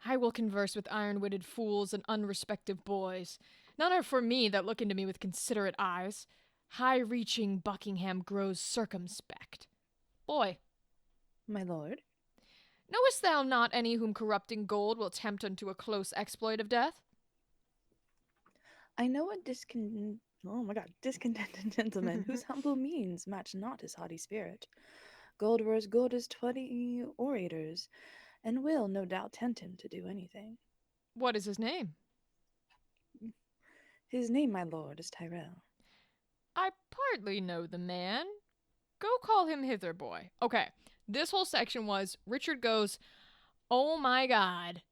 I will converse with iron-witted fools and unrespective boys. None are for me that look into me with considerate eyes. High-reaching Buckingham grows circumspect. Boy. My lord? Knowest thou not any whom corrupting gold will tempt unto a close exploit of death? I know a discontented gentleman whose humble means match not his haughty spirit. Gold were as good as 20 orators, and will no doubt tempt him to do anything. What is his name? His name, my lord, is Tyrell. I partly know the man. Go call him hither, boy. Okay, this whole section was Richard goes, oh my god,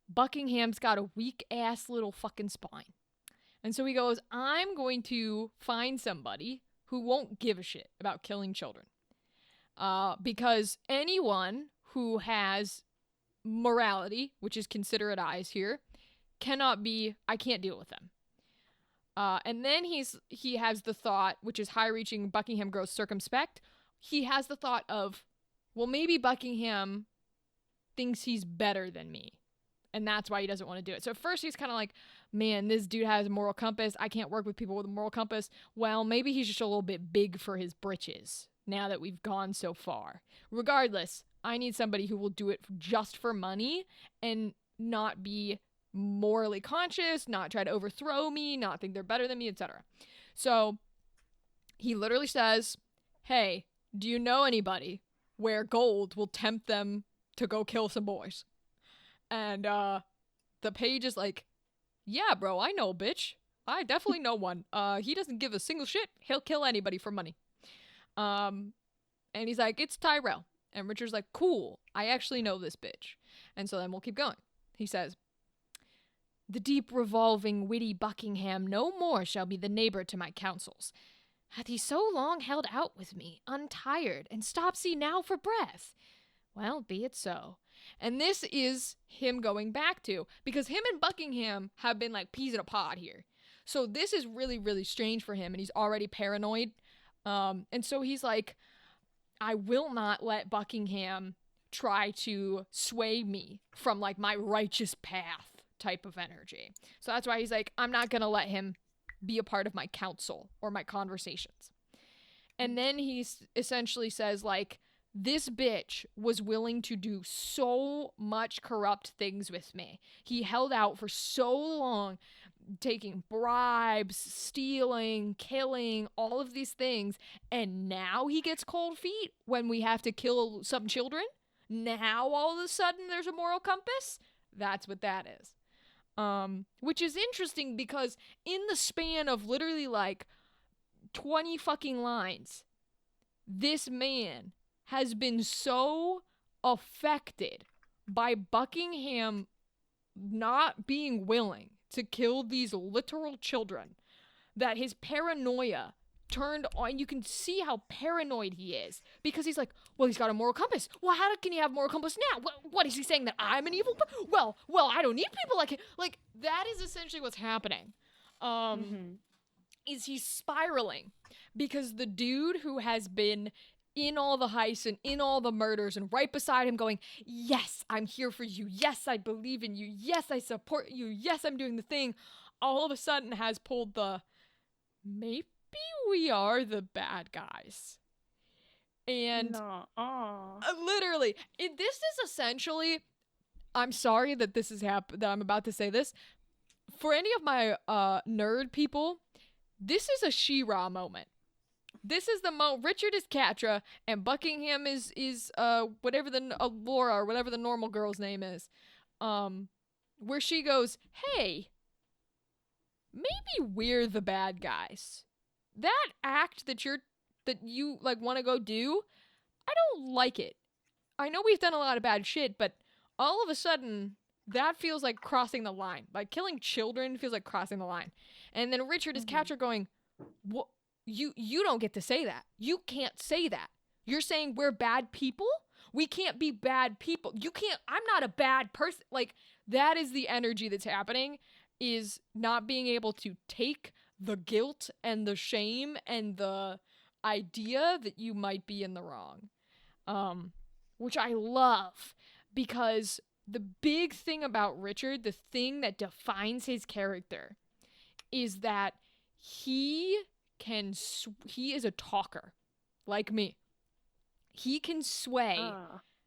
Buckingham's got a weak-ass little fucking spine. And so he goes, I'm going to find somebody who won't give a shit about killing children. Because anyone who has morality, which is considerate eyes here, I can't deal with them. And then he has the thought, which is high-reaching, Buckingham grows circumspect. He has the thought of, well, maybe Buckingham thinks he's better than me. And that's why he doesn't want to do it. So at first he's kind of like, man, this dude has a moral compass. I can't work with people with a moral compass. Well, maybe he's just a little bit big for his britches now that we've gone so far. Regardless, I need somebody who will do it just for money and not be morally conscious, not try to overthrow me, not think they're better than me, etc. So he literally says, hey, do you know anybody where gold will tempt them to go kill some boys? And the page is like, yeah, bro, I know, bitch. I definitely know one. He doesn't give a single shit. He'll kill anybody for money. And he's like, it's Tyrell. And Richard's like, cool, I actually know this bitch. And so then we'll keep going. He says, the deep revolving witty Buckingham no more shall be the neighbor to my counsels. Hath he so long held out with me, untired, and stops he now for breath? Well, be it so. And this is him going back to, because him and Buckingham have been like peas in a pod here. So this is really, really strange for him, and he's already paranoid. And so he's like, I will not let Buckingham try to sway me from like my righteous path type of energy. So that's why he's like, I'm not going to let him be a part of my counsel or my conversations. And then he essentially says like, this bitch was willing to do so much corrupt things with me. He held out for so long, taking bribes, stealing, killing, all of these things. And now he gets cold feet when we have to kill some children. Now all of a sudden there's a moral compass. That's what that is. Which is interesting because in the span of literally like 20 fucking lines, this man has been so affected by Buckingham not being willing to kill these literal children that his paranoia turned on. You can see how paranoid he is because he's like, well, he's got a moral compass. Well, how can he have a moral compass now? What is he saying, that I'm an evil? Well, I don't need people like him. Like, that is essentially what's happening. Is he's spiraling because the dude who has been in all the heists and in all the murders and right beside him going, yes, I'm here for you. Yes, I believe in you. Yes, I support you. Yes, I'm doing the thing. All of a sudden has pulled the, maybe we are the bad guys. And literally, this is essentially, I'm sorry that this is that I'm about to say this. For any of my nerd people, this is a She-Ra moment. this is the Richard is Catra, and Buckingham is whatever the Laura or whatever the normal girl's name is, where she goes, hey, maybe we're the bad guys. That act that you like want to go do, I don't like it. I know we've done a lot of bad shit, but all of a sudden that feels like crossing the line. Like killing children feels like crossing the line. And then Richard is Catra going, what? You don't get to say that. You can't say that. You're saying we're bad people? We can't be bad people. You can't. I'm not a bad person. Like, that is the energy that's happening, is not being able to take the guilt and the shame and the idea that you might be in the wrong. Which I love, because the big thing about Richard, the thing that defines his character, is that he is a talker, like me. He can sway.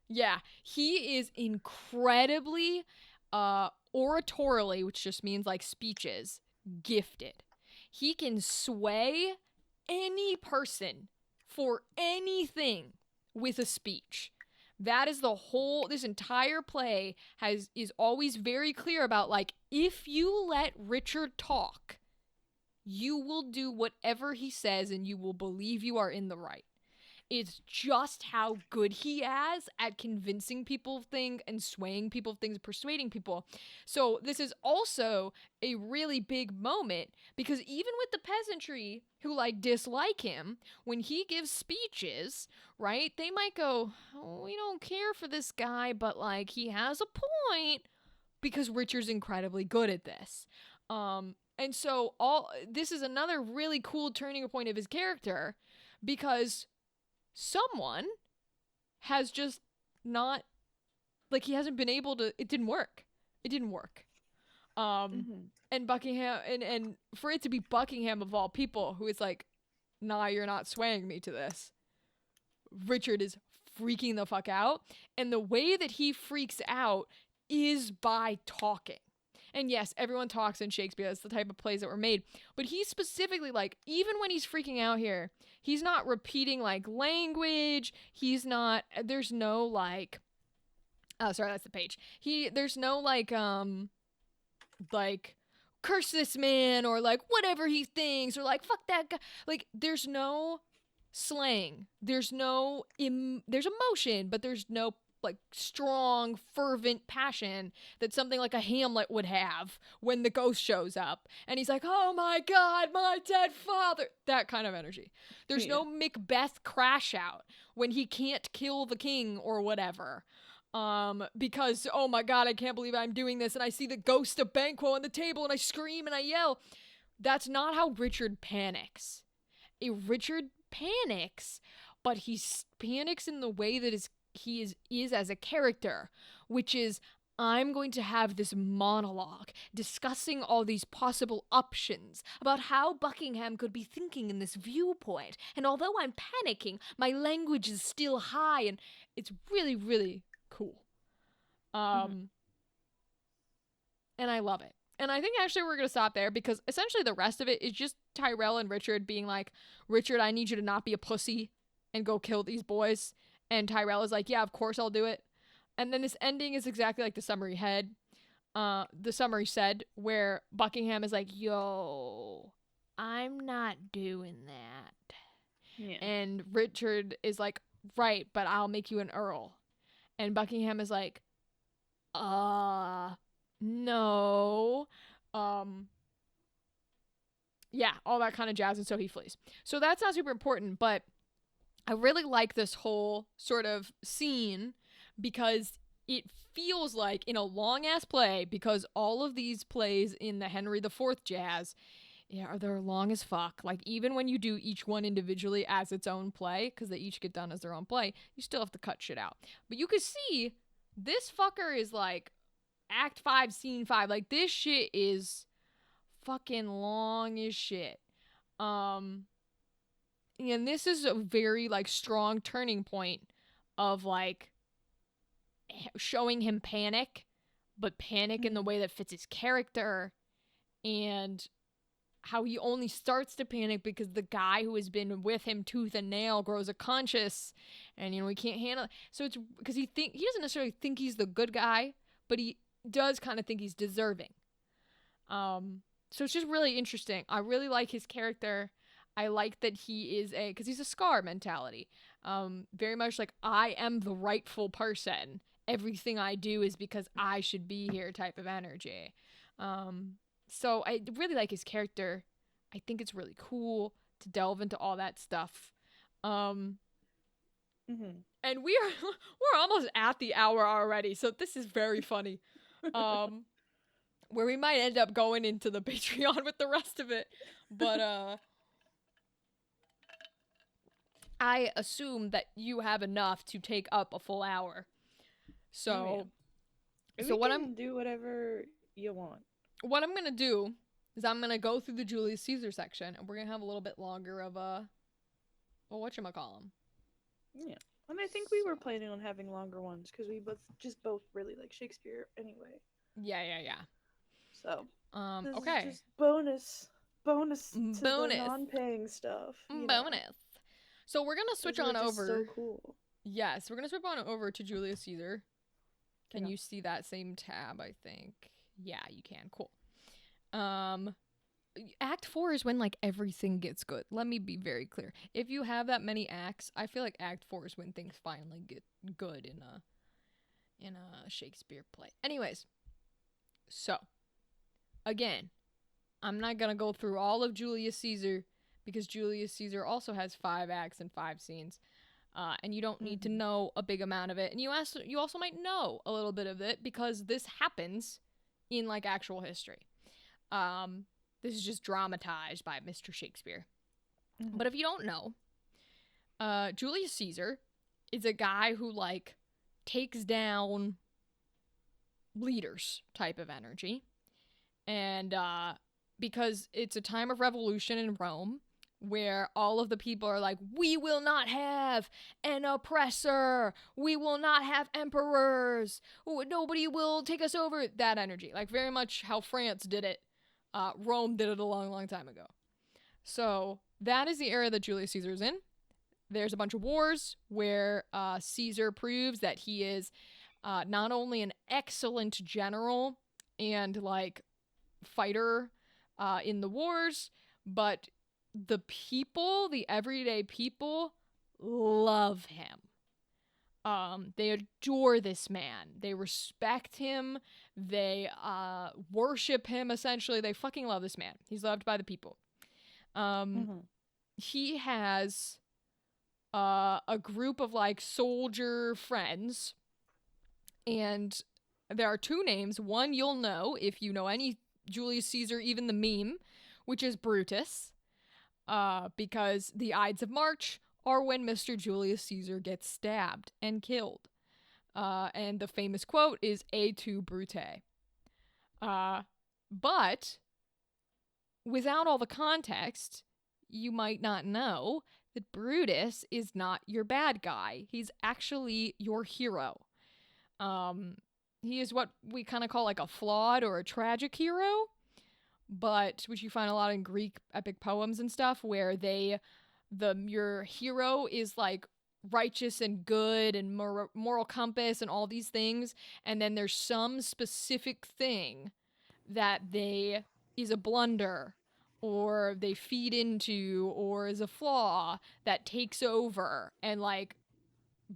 Yeah, he is incredibly oratorily, which just means like speeches, gifted. He can sway any person for anything with a speech. That is this entire play is always very clear about, like, if you let Richard talk, you will do whatever he says and you will believe you are in the right. It's just how good he is at convincing people of things and swaying people of things and persuading people. So this is also a really big moment, because even with the peasantry who like dislike him, when he gives speeches, right, they might go, oh, we don't care for this guy, but like he has a point, because Richard's incredibly good at this. And so this is another really cool turning point of his character, because someone has just not, like, he hasn't been able to, it didn't work. And Buckingham, and for it to be Buckingham of all people, who is like, nah, you're not swaying me to this. Richard is freaking the fuck out. And the way that he freaks out is by talking. And yes, everyone talks in Shakespeare. That's the type of plays that were made. But he's specifically, like, even when he's freaking out here, he's not repeating, like, language. He's not, there's no, like, oh, sorry, that's the page. There's no, like, curse this man, or, like, whatever he thinks, or, like, fuck that guy. Like, there's no slang. There's there's emotion, but there's no, like, strong, fervent passion that something like a Hamlet would have when the ghost shows up and he's like, oh my god, my dead father. That kind of energy. There's no Macbeth crash out when he can't kill the king or whatever. Because, oh my god, I can't believe I'm doing this, and I see the ghost of Banquo on the table and I scream and I yell. That's not how Richard panics. Richard panics, but he panics in the way that he is as a character, which is, I'm going to have this monologue discussing all these possible options about how Buckingham could be thinking in this viewpoint. And although I'm panicking, my language is still high, and it's really, really cool. And I love it. And I think actually we're going to stop there, because essentially the rest of it is just Tyrell and Richard being like, Richard, I need you to not be a pussy and go kill these boys. And Tyrell is like, yeah, of course I'll do it. And then this ending is exactly like the summary said, where Buckingham is like, yo, I'm not doing that. Yeah. And Richard is like, right, but I'll make you an earl. And Buckingham is like, no. Yeah, all that kind of jazz, and so he flees. So that's not super important, but I really like this whole sort of scene, because it feels like, in a long-ass play, because all of these plays in the Henry IV jazz, yeah, they're long as fuck. Like, even when you do each one individually as its own play, because they each get done as their own play, you still have to cut shit out. But you can see, this fucker is like, Act 5, Scene 5. Like, this shit is fucking long as shit. And this is a very, like, strong turning point of, like, showing him panic, but panic in the way that fits his character, and how he only starts to panic because the guy who has been with him tooth and nail grows a conscience, and he can't handle it. So it's because he doesn't necessarily think he's the good guy, but he does kind of think he's deserving. So it's just really interesting. I really like his character. I like that he is because he's a Scar mentality. Very much like, I am the rightful person. Everything I do is because I should be here type of energy. So I really like his character. I think it's really cool to delve into all that stuff. And we're almost at the hour already, so this is very funny. Where we might end up going into the Patreon with the rest of it. But I assume that you have enough to take up a full hour. So, we can do whatever you want. What I'm gonna do is I'm gonna go through the Julius Caesar section, and we're gonna have a little bit longer of a whatchamacallem. Yeah, I mean, I think we were planning on having longer ones because we both really like Shakespeare anyway. Yeah. So, this okay. is just bonus to the non-paying stuff. Bonus. So we're gonna switch on over. So cool. Yes, we're gonna switch on over to Julius Caesar. Can you see that same tab? I think. Yeah, you can. Cool. Act 4 is when like everything gets good. Let me be very clear. If you have that many acts, I feel like Act 4 is when things finally get good in a Shakespeare play. Anyways, so again, I'm not gonna go through all of Julius Caesar because Julius Caesar also has 5 acts and 5 scenes. And you don't need to know a big amount of it. And you also might know a little bit of it because this happens in like actual history. This is just dramatized by Mr. Shakespeare. But if you don't know, Julius Caesar is a guy who like takes down leaders type of energy. And because it's a time of revolution in Rome, where all of the people are like, we will not have an oppressor. We will not have emperors. Nobody will take us over. That energy. Like very much how France did it. Rome did it a long, long time ago. So that is the era that Julius Caesar is in. There's a bunch of wars where Caesar proves that he is not only an excellent general and like fighter in the wars, but the people, the everyday people, love him. They adore this man. They respect him. They worship him, essentially. They fucking love this man. He's loved by the people. He has a group of, like, soldier friends. And there are 2 names. One you'll know if you know any Julius Caesar, even the meme, which is Brutus. Because the Ides of March are when Mr. Julius Caesar gets stabbed and killed. And the famous quote is "Et tu, Brute." But without all the context, you might not know that Brutus is not your bad guy. He's actually your hero. He is what we kind of call like a flawed or a tragic hero. But which you find a lot in Greek epic poems and stuff, where your hero is like righteous and good and moral compass and all these things, and then there's some specific thing that is a blunder or they feed into or is a flaw that takes over and like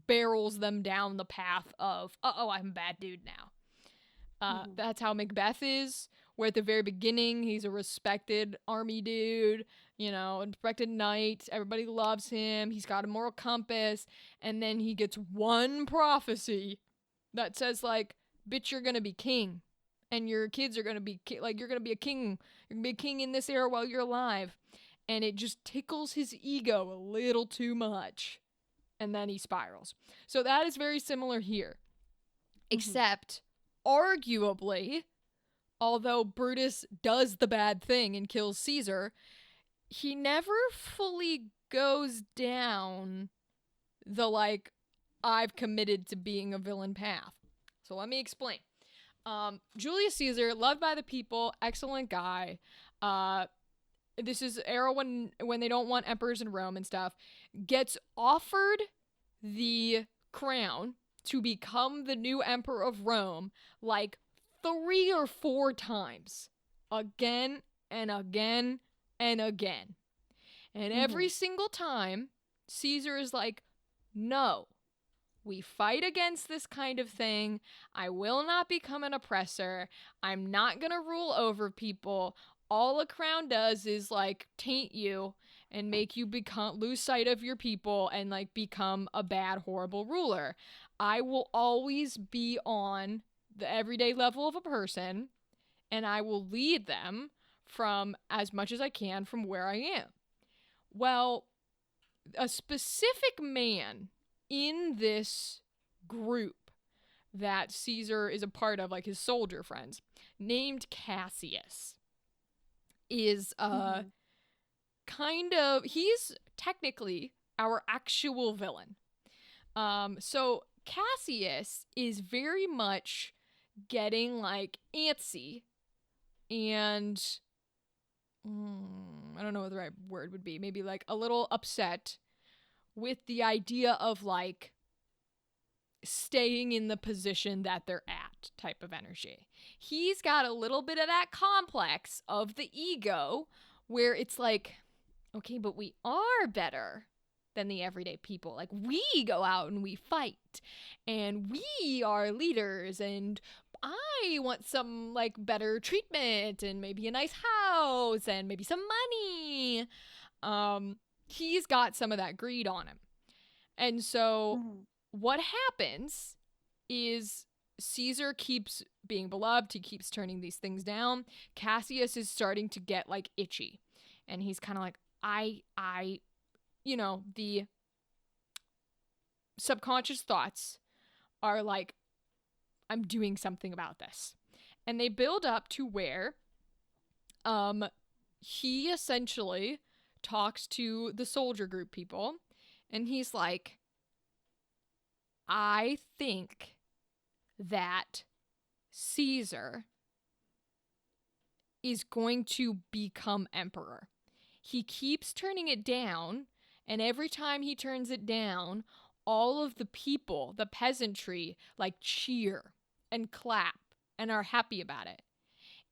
barrels them down the path of I'm a bad dude now. That's how Macbeth is. Where at the very beginning, he's a respected army dude, a respected knight. Everybody loves him. He's got a moral compass. And then he gets one prophecy that says, like, bitch, you're going to be king. And your kids are going to be, you're going to be a king. You're going to be a king in this era while you're alive. And it just tickles his ego a little too much. And then he spirals. So that is very similar here. Except, arguably, although Brutus does the bad thing and kills Caesar, he never fully goes down the, like, I've committed to being a villain path. So let me explain. Julius Caesar, loved by the people, excellent guy. this is era when they don't want emperors in Rome and stuff, gets offered the crown to become the new emperor of Rome like 3 or 4 times. Again and again and again. And every single time, Caesar is like, no, we fight against this kind of thing. I will not become an oppressor. I'm not going to rule over people. All a crown does is like taint you and make you lose sight of your people and like become a bad, horrible ruler. I will always be on the everyday level of a person, and I will lead them from as much as I can from where I am. Well, a specific man in this group that Caesar is a part of, like his soldier friends, named Cassius, is he's technically our actual villain. So Cassius is very much getting like antsy and I don't know what the right word would be. Maybe like a little upset with the idea of like staying in the position that they're at type of energy. He's got a little bit of that complex of the ego where it's like, okay, but we are better than the everyday people. Like, we go out and we fight and we are leaders, and I want some like better treatment and maybe a nice house and maybe some money. He's got some of that greed on him. And so what happens is Caesar keeps being beloved. He keeps turning these things down. Cassius is starting to get like itchy. And he's kind of like, the subconscious thoughts are like, I'm doing something about this. And they build up to where he essentially talks to the soldier group people, and he's like, I think that Caesar is going to become emperor. He keeps turning it down, and every time he turns it down, all of the people, the peasantry, like cheer and clap and are happy about it.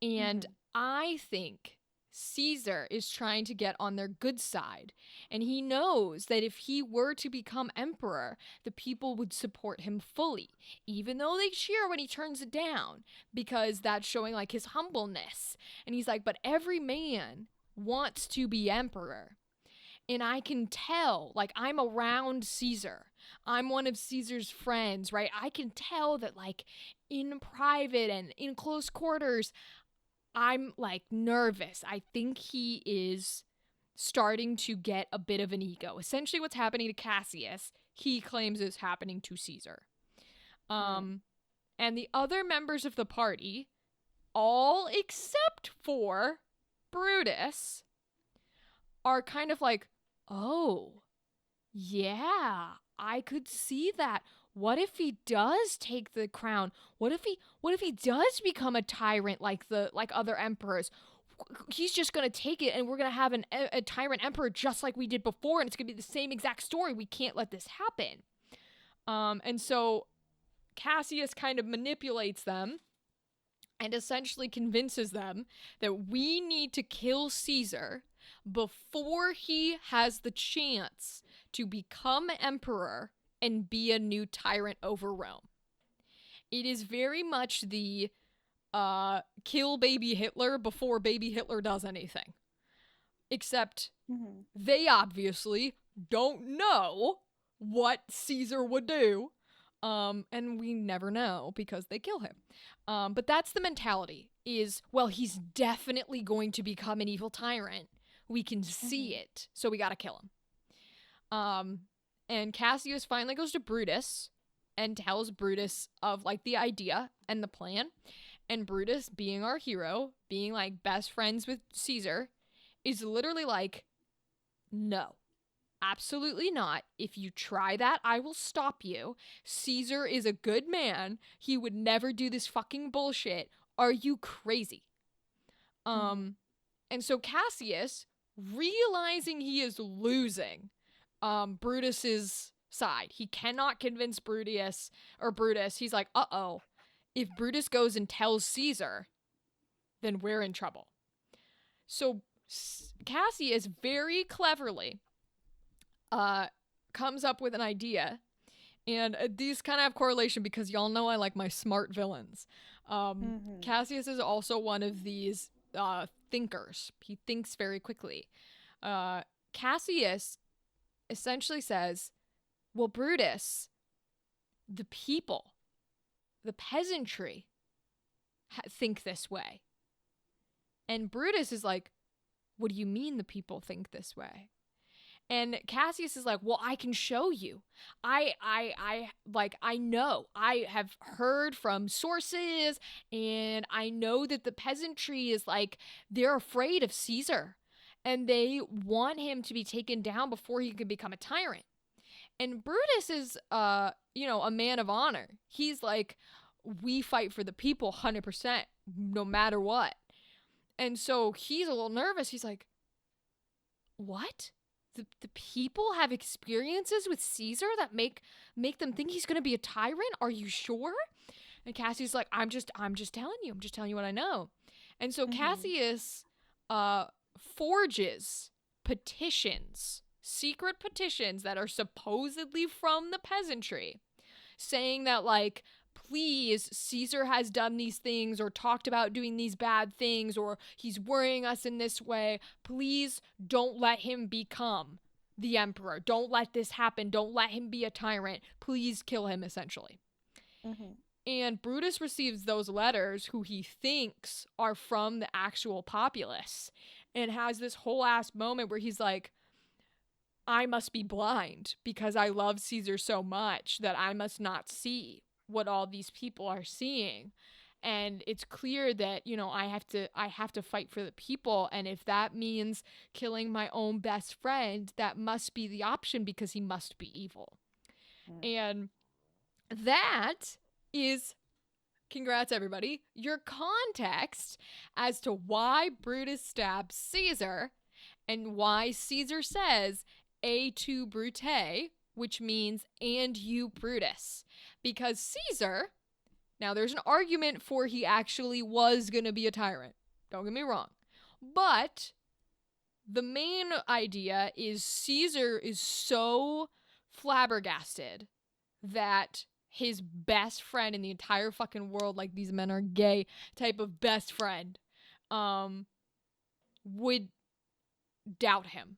And I think Caesar is trying to get on their good side. And he knows that if he were to become emperor, the people would support him fully, even though they cheer when he turns it down, because that's showing like his humbleness. And he's like, but every man wants to be emperor. And I can tell, like, I'm around Caesar. I'm one of Caesar's friends, right? I can tell that, like, in private and in close quarters, I'm, like, nervous. I think he is starting to get a bit of an ego. Essentially what's happening to Cassius, he claims is happening to Caesar. And the other members of the party, all except for Brutus, are kind of like, oh, yeah, I could see that. What if he does take the crown? What if he does become a tyrant like other emperors? He's just gonna take it, and we're gonna have a tyrant emperor just like we did before, and it's gonna be the same exact story. We can't let this happen. And so Cassius kind of manipulates them and essentially convinces them that we need to kill Caesar before he has the chance to become emperor and be a new tyrant over Rome. It is very much the kill baby Hitler before baby Hitler does anything. Except they obviously don't know what Caesar would do. And we never know because they kill him. But that's the mentality is, well, he's definitely going to become an evil tyrant. We can see it, so we gotta kill him. And Cassius finally goes to Brutus and tells Brutus of, like, the idea and the plan. And Brutus, being our hero, being, like, best friends with Caesar, is literally like, no, absolutely not. If you try that, I will stop you. Caesar is a good man. He would never do this fucking bullshit. Are you crazy? And so Cassius realizing he is losing Brutus's side. He cannot convince Brutus. He's like, uh-oh, if Brutus goes and tells Caesar, then we're in trouble. So Cassius very cleverly comes up with an idea, and these kind of have correlation because y'all know I like my smart villains. Cassius is also one of these thinkers. He thinks very quickly. Cassius essentially says, well, Brutus, the people, the peasantry think this way. And Brutus is like, what do you mean the people think this way? And Cassius is like, well, I can show you. I know. I have heard from sources, and I know that the peasantry is like, they're afraid of Caesar, and they want him to be taken down before he can become a tyrant. And Brutus is, a man of honor. He's like, we fight for the people 100%, no matter what. And so he's a little nervous. He's like, what? The people have experiences with Caesar that make them think he's going to be a tyrant? Are you sure? And Cassius is like, I'm just telling you. I'm just telling you what I know. And so Cassius forges petitions, secret petitions that are supposedly from the peasantry, saying that, like, please, Caesar has done these things or talked about doing these bad things, or he's worrying us in this way. Please don't let him become the emperor. Don't let this happen. Don't let him be a tyrant. Please kill him, essentially. And Brutus receives those letters, who he thinks are from the actual populace, and has this whole ass moment where he's like, I must be blind because I love Caesar so much that I must not see what all these people are seeing. And it's clear that, I have to fight for the people, and if that means killing my own best friend, that must be the option because he must be evil. And that is, congrats everybody, your context as to why Brutus stabs Caesar and why Caesar says "et tu, Brute," which means "and you, Brutus." Because Caesar, now there's an argument for he actually was going to be a tyrant. Don't get me wrong. But the main idea is Caesar is so flabbergasted that his best friend in the entire fucking world, like these men are gay type of best friend, would doubt him.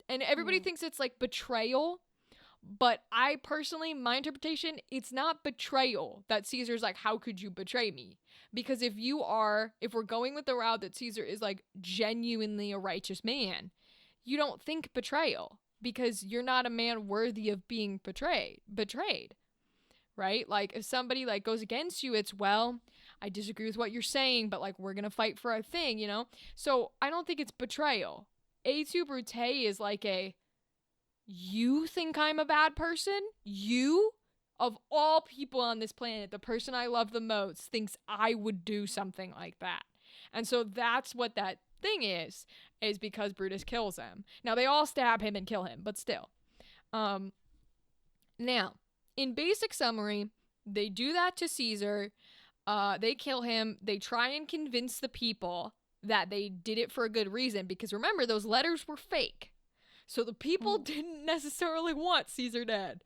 And everybody thinks it's like betrayal. But I personally, my interpretation, it's not betrayal that Caesar's like, how could you betray me? Because if we're going with the route that Caesar is like genuinely a righteous man, you don't think betrayal because you're not a man worthy of being betrayed, right? Like if somebody like goes against you, it's, well, I disagree with what you're saying, but like we're going to fight for our thing, So I don't think it's betrayal. "Et tu, Brute" is like you think I'm a bad person? You, of all people on this planet, the person I love the most, thinks I would do something like that. And so that's what that thing is because Brutus kills him. Now, they all stab him and kill him, but still. Now, in basic summary, they do that to Caesar. They kill him. They try and convince the people that they did it for a good reason, because remember, those letters were fake. So the people didn't necessarily want Caesar dead.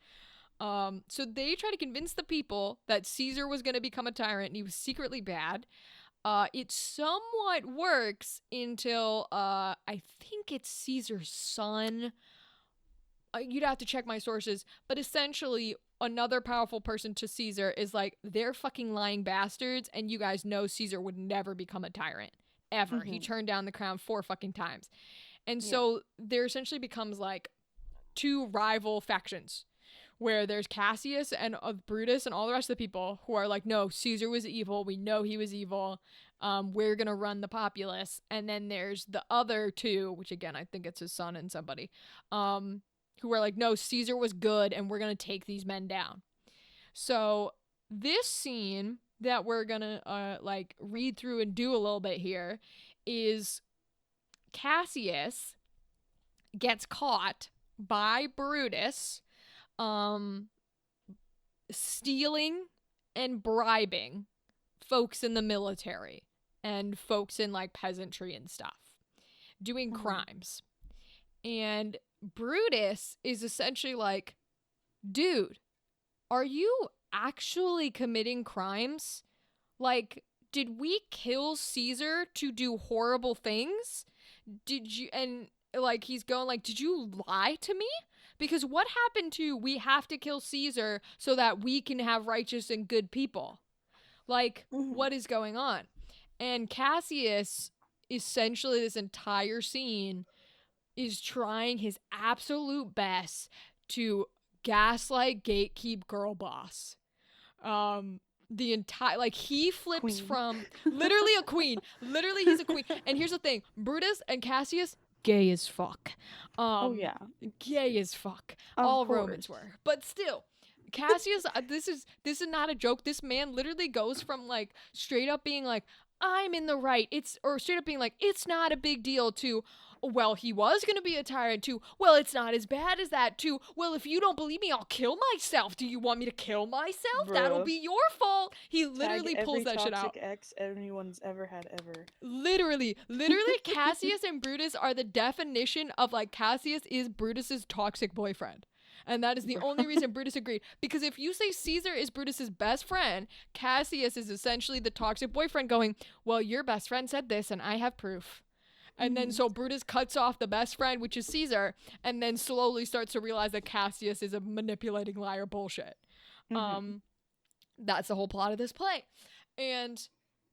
So they try to convince the people that Caesar was going to become a tyrant and he was secretly bad. It somewhat works until I think it's Caesar's son. You'd have to check my sources. But essentially, another powerful person to Caesar is like, they're fucking lying bastards, and you guys know Caesar would never become a tyrant. Ever. He turned down the crown 4 fucking times. And so there essentially becomes like 2 rival factions, where there's Cassius and Brutus and all the rest of the people who are like, no, Caesar was evil. We know he was evil. We're going to run the populace. And then there's the other 2, which again, I think it's his son and somebody, who are like, no, Caesar was good and we're going to take these men down. So this scene that we're going to read through and do a little bit here is Cassius gets caught by Brutus stealing and bribing folks in the military and folks in like peasantry and stuff, doing crimes. And Brutus is essentially like, dude, are you actually committing crimes? Like, did we kill Caesar to do horrible things? Did you, and like, he's going like, did you lie to me? Because what happened to, we have to kill Caesar so that we can have righteous and good people? Like, what is going on? And Cassius, essentially this entire scene, is trying his absolute best to gaslight, gatekeep, girl boss. The entire, like, he flips Queen. from literally a queen. Literally, he's a queen. And here's the thing: Brutus and Cassius, gay as fuck. Oh yeah, gay as fuck. Of All course. Romans were, but still. Cassius, this is not a joke. This man literally goes from like straight up being like, I'm in the right, or straight up being like, it's not a big deal, to, well, he was gonna be a tyrant, to, well, it's not as bad as that, to, well, if you don't believe me, I'll kill myself. Do you want me to kill myself? Bruh. That'll be your fault. He literally Tag pulls that shit out. Every toxic ex anyone's ever had ever. Literally, Cassius and Brutus are the definition of like, Cassius is Brutus's toxic boyfriend. And that is the only reason Brutus agreed. Because if you say Caesar is Brutus's best friend, Cassius is essentially the toxic boyfriend going, well, your best friend said this and I have proof. And then so Brutus cuts off the best friend, which is Caesar, and then slowly starts to realize that Cassius is a manipulating liar bullshit. That's the whole plot of this play. And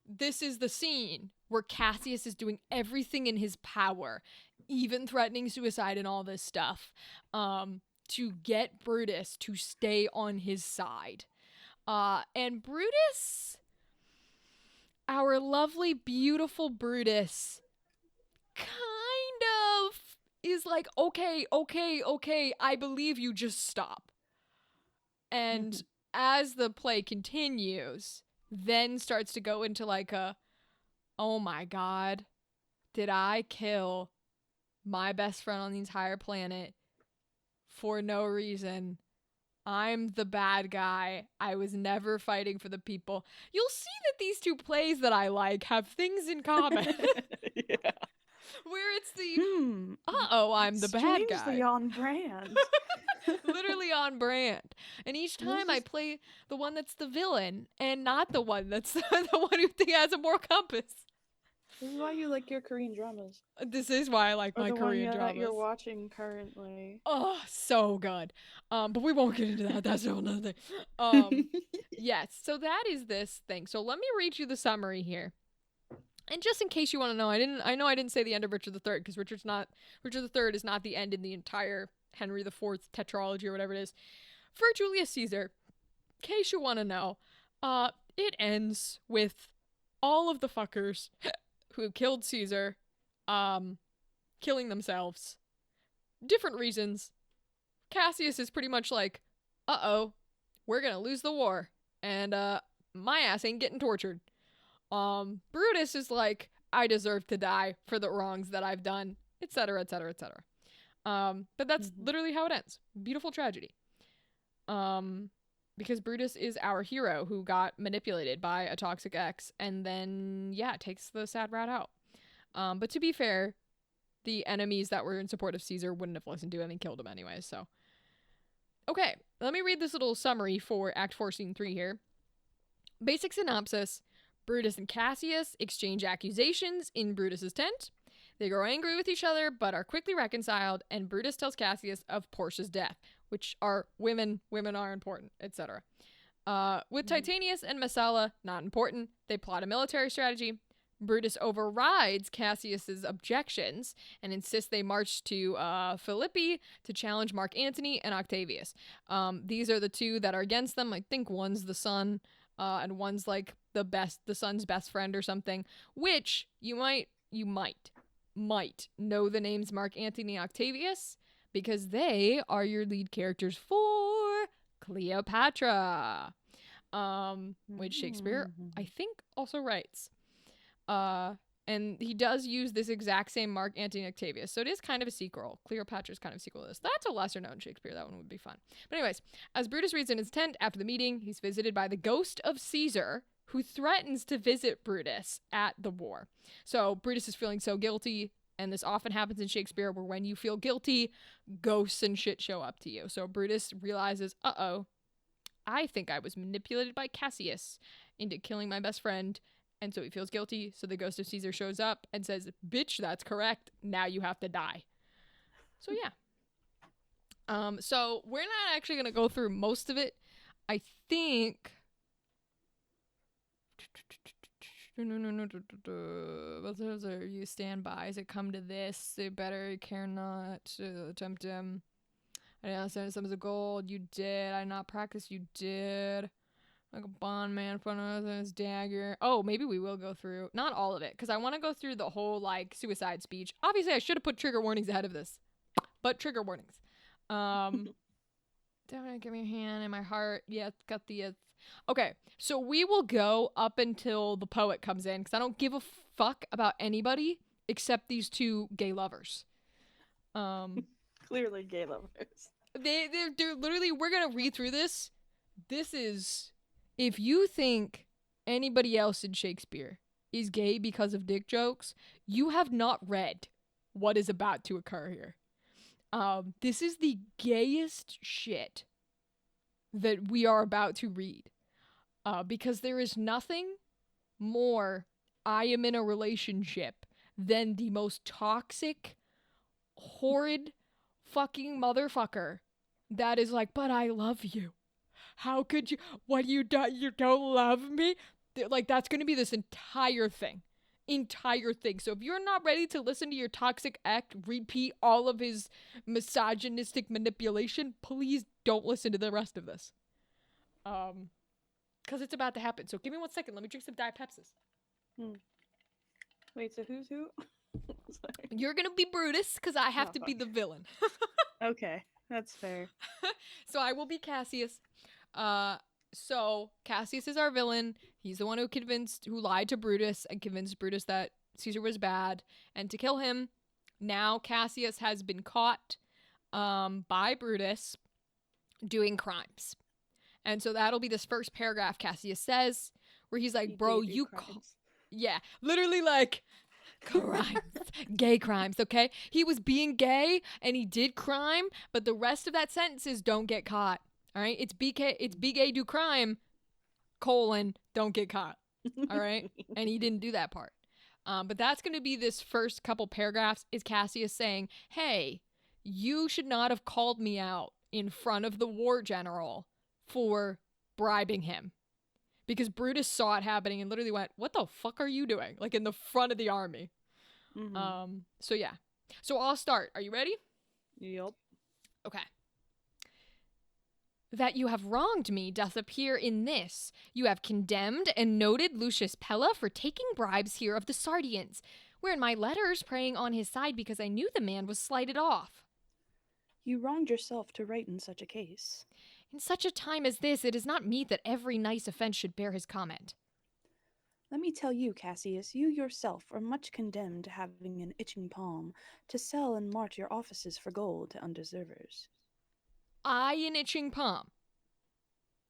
this is the scene where Cassius is doing everything in his power, even threatening suicide and all this stuff, to get Brutus to stay on his side. And Brutus, our lovely, beautiful Brutus, kind of is like, okay, I believe you, just stop. And as the play continues, then starts to go into like a, oh my god, did I kill my best friend on the entire planet for no reason? I'm the bad guy. I was never fighting for the people. You'll see that these two plays that I like have things in common. Yeah. Where it's the, I'm the bad guy. Strangely on brand. Literally on brand. And each time I play the one that's the villain and not the one that's the one who has a moral compass. This is why you like your Korean dramas. This is why I like my Korean dramas. That you're watching currently. Oh, so good. But we won't get into that. That's another thing. Yes, so that is this thing. So let me read you the summary here. And just in case you want to know, I know I didn't say the end of Richard III, because Richard III is not the end in the entire Henry IV tetralogy or whatever it is. For Julius Caesar, in case you want to know, it ends with all of the fuckers who killed Caesar, killing themselves. Different reasons. Cassius is pretty much like, we're gonna lose the war, and my ass ain't getting tortured. Brutus is like, I deserve to die for the wrongs that I've done, etc., etc., etc. But that's literally how it ends. Beautiful tragedy. Because Brutus is our hero who got manipulated by a toxic ex and then, takes the sad rat out. But to be fair, the enemies that were in support of Caesar wouldn't have listened to him and killed him anyway, so. Okay, let me read this little summary for Act 4, Scene 3 here. Basic synopsis. Brutus and Cassius exchange accusations in Brutus's tent. They grow angry with each other, but are quickly reconciled, and Brutus tells Cassius of Portia's death, which are women are important, etc. With Titanius and Messala, not important. They plot a military strategy. Brutus overrides Cassius's objections and insists they march to Philippi to challenge Mark Antony and Octavius. These are the two that are against them. I think one's the son, and one's like the son's best friend or something, which you might know the names Mark Antony and Octavius, because they are your lead characters for Cleopatra, which Shakespeare, I think, also writes. And he does use this exact same Mark Antony Octavius. So it is kind of a sequel. Cleopatra's kind of a sequel to this. That's a lesser known Shakespeare. That one would be fun. But anyways, as Brutus reads in his tent after the meeting, he's visited by the ghost of Caesar, who threatens to visit Brutus at the war. So Brutus is feeling so guilty, and this often happens in Shakespeare where when you feel guilty, ghosts and shit show up to you. So Brutus realizes, uh-oh, I think I was manipulated by Cassius into killing my best friend. And so he feels guilty. So the ghost of Caesar shows up and says, bitch, that's correct. Now you have to die. So yeah. So we're not actually going to go through most of it. I think... What are you stand by? As it come to this, they better care not to tempt him. I didn't send some of the gold. You did. I did not practice. You did. Like a bondman in front of his dagger. Oh, maybe we will go through. Not all of it, because I want to go through the whole, like, suicide speech. Obviously, I should have put trigger warnings ahead of this. But trigger warnings. Don't give me your hand and my heart. Yeah, it's got the... Okay, so we will go up until the poet comes in, because I don't give a fuck about anybody except these two gay lovers. Clearly gay lovers. They're literally... We're going to read through this. This is... If you think anybody else in Shakespeare is gay because of dick jokes, you have not read what is about to occur here. This is the gayest shit that we are about to read. Because there is nothing more I am in a relationship than the most toxic, horrid fucking motherfucker that is like, but I love you. How could you? What you don't love me? Like, that's going to be this entire thing. So if you're not ready to listen to your toxic act repeat all of his misogynistic manipulation, please don't listen to the rest of this. Because it's about to happen. So give me 1 second. Let me drink some Diet Pepsis. Wait, so who's who? You're going to be Brutus because I have to be the villain. Okay, that's fair. So I will be Cassius. So Cassius is our villain. He's the one who lied to Brutus and convinced Brutus that Caesar was bad and to kill him. Now Cassius has been caught by Brutus doing crimes. And so that'll be this first paragraph Cassius says, where he's like, bro, you... Yeah, literally like... crimes. Gay crimes, okay? He was being gay and he did crime, but the rest of that sentence is don't get caught. All right? It's be gay, do crime, don't get caught. All right? And he didn't do that part. But that's going to be this first couple paragraphs is Cassius saying, hey, you should not have called me out in front of the war general for bribing him. Because Brutus saw it happening and literally went, what the fuck are you doing? Like in the front of the army. Mm-hmm. So yeah. So I'll start. Are you ready? Yep. Okay. That you have wronged me doth appear in this. You have condemned and noted Lucius Pella for taking bribes here of the Sardians, wherein my letters praying on his side because I knew the man was slighted off. You wronged yourself to write in such a case. In such a time as this, it is not meet that every nice offense should bear his comment. Let me tell you, Cassius, you yourself are much condemned to having an itching palm, to sell and mart your offices for gold to undeservers. I an itching palm.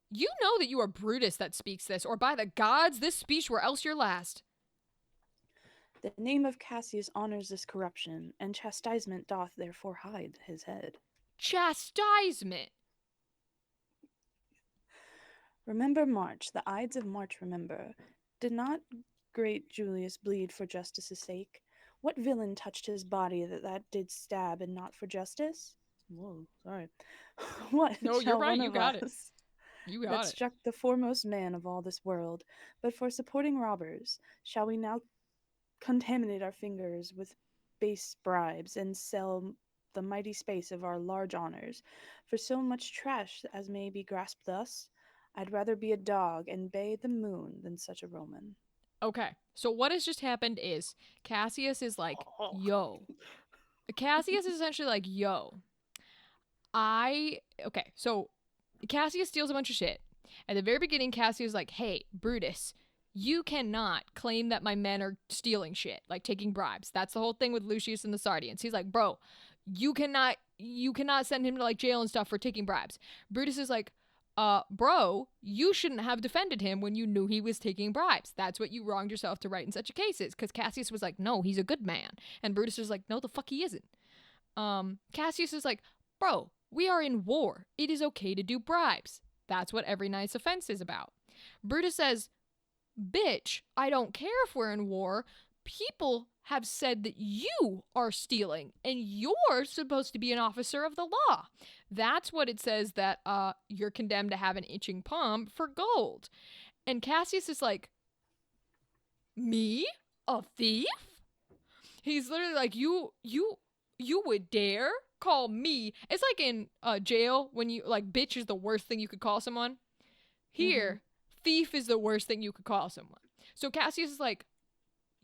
You know that you are Brutus that speaks this, or by the gods, this speech were else your last. The name of Cassius honors this corruption, and chastisement doth therefore hide his head. Chastisement? Remember March, the Ides of March remember. Did not great Julius bleed for justice's sake? What villain touched his body that did stab and not for justice? Whoa, sorry. What? No, you're right, you got it. You got that it. Struck the foremost man of all this world, but for supporting robbers, shall we now contaminate our fingers with base bribes and sell the mighty space of our large honors for so much trash as may be grasped thus? I'd rather be a dog and bay the moon than such a Roman. Okay, so what has just happened is Cassius is like, yo. Cassius is essentially like, yo. Okay, so Cassius steals a bunch of shit. At the very beginning, Cassius is like, hey, Brutus, you cannot claim that my men are stealing shit, like taking bribes. That's the whole thing with Lucius and the Sardians. He's like, bro, you cannot send him to like jail and stuff for taking bribes. Brutus is like, bro, you shouldn't have defended him when you knew he was taking bribes. That's what you wronged yourself to write in such a cases. Because Cassius was like, no, he's a good man. And Brutus is like, no, the fuck he isn't. Cassius is like, bro, we are in war. It is okay to do bribes. That's what every nice offense is about. Brutus says, bitch, I don't care if we're in war. People have said that you are stealing and you're supposed to be an officer of the law. That's what it says, that you're condemned to have an itching palm for gold. And Cassius is like, me? A thief? He's literally like, you would dare call me? It's like in jail when you, like, bitch is the worst thing you could call someone. Here, thief is the worst thing you could call someone. So Cassius is like,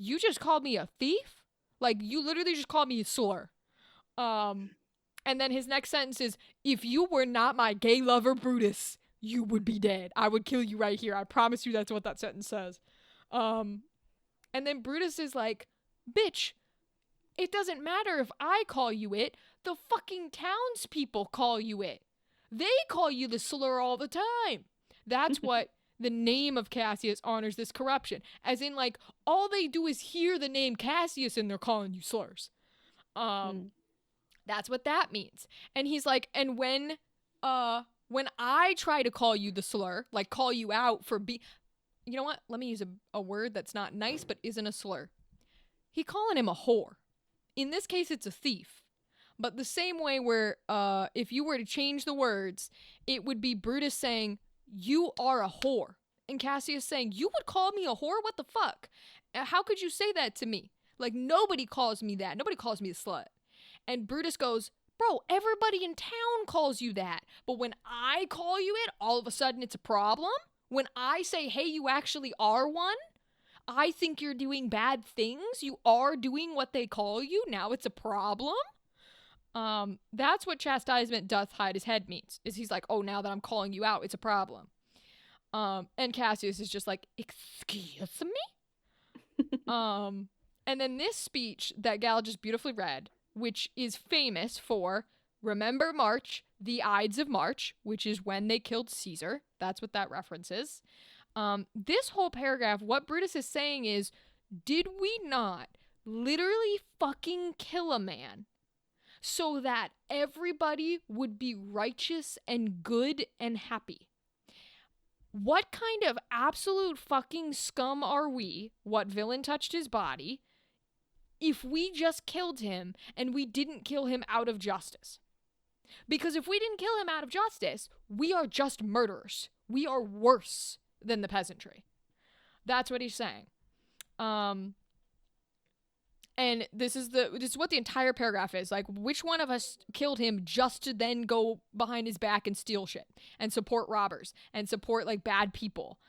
you just called me a thief? Like, you literally just called me a slur. And then his next sentence is, if you were not my gay lover, Brutus, you would be dead. I would kill you right here. I promise you that's what that sentence says. And then Brutus is like, bitch, it doesn't matter if I call you it. The fucking townspeople call you it. They call you the slur all the time. That's what the name of Cassius honors this corruption. As in, like, all they do is hear the name Cassius and they're calling you slurs. That's what that means. And he's like, and when I try to call you the slur, like call you out for you know what? Let me use a word that's not nice but isn't a slur. He calling him a whore. In this case, it's a thief. But the same way where if you were to change the words, it would be Brutus saying, you are a whore. And Cassius saying, you would call me a whore? What the fuck? How could you say that to me? Like, nobody calls me that. Nobody calls me a slut. And Brutus goes, bro, everybody in town calls you that. But when I call you it, all of a sudden it's a problem? When I say, hey, you actually are one? I think you're doing bad things. You are doing what they call you. Now it's a problem? That's what chastisement doth hide his head means. Is he's like, oh, now that I'm calling you out, it's a problem. And Cassius is just like, excuse me? And then this speech that Gal just beautifully read, which is famous for, remember March, the Ides of March, which is when they killed Caesar. That's what that reference is. This whole paragraph, what Brutus is saying is, did we not literally fucking kill a man so that everybody would be righteous and good and happy? What kind of absolute fucking scum are we, what villain touched his body, if we just killed him and we didn't kill him out of justice? Because if we didn't kill him out of justice, we are just murderers. We are worse than the peasantry. That's what he's saying. And this is what the entire paragraph is. Like, which one of us killed him just to then go behind his back and steal shit and support robbers and support, like, bad people?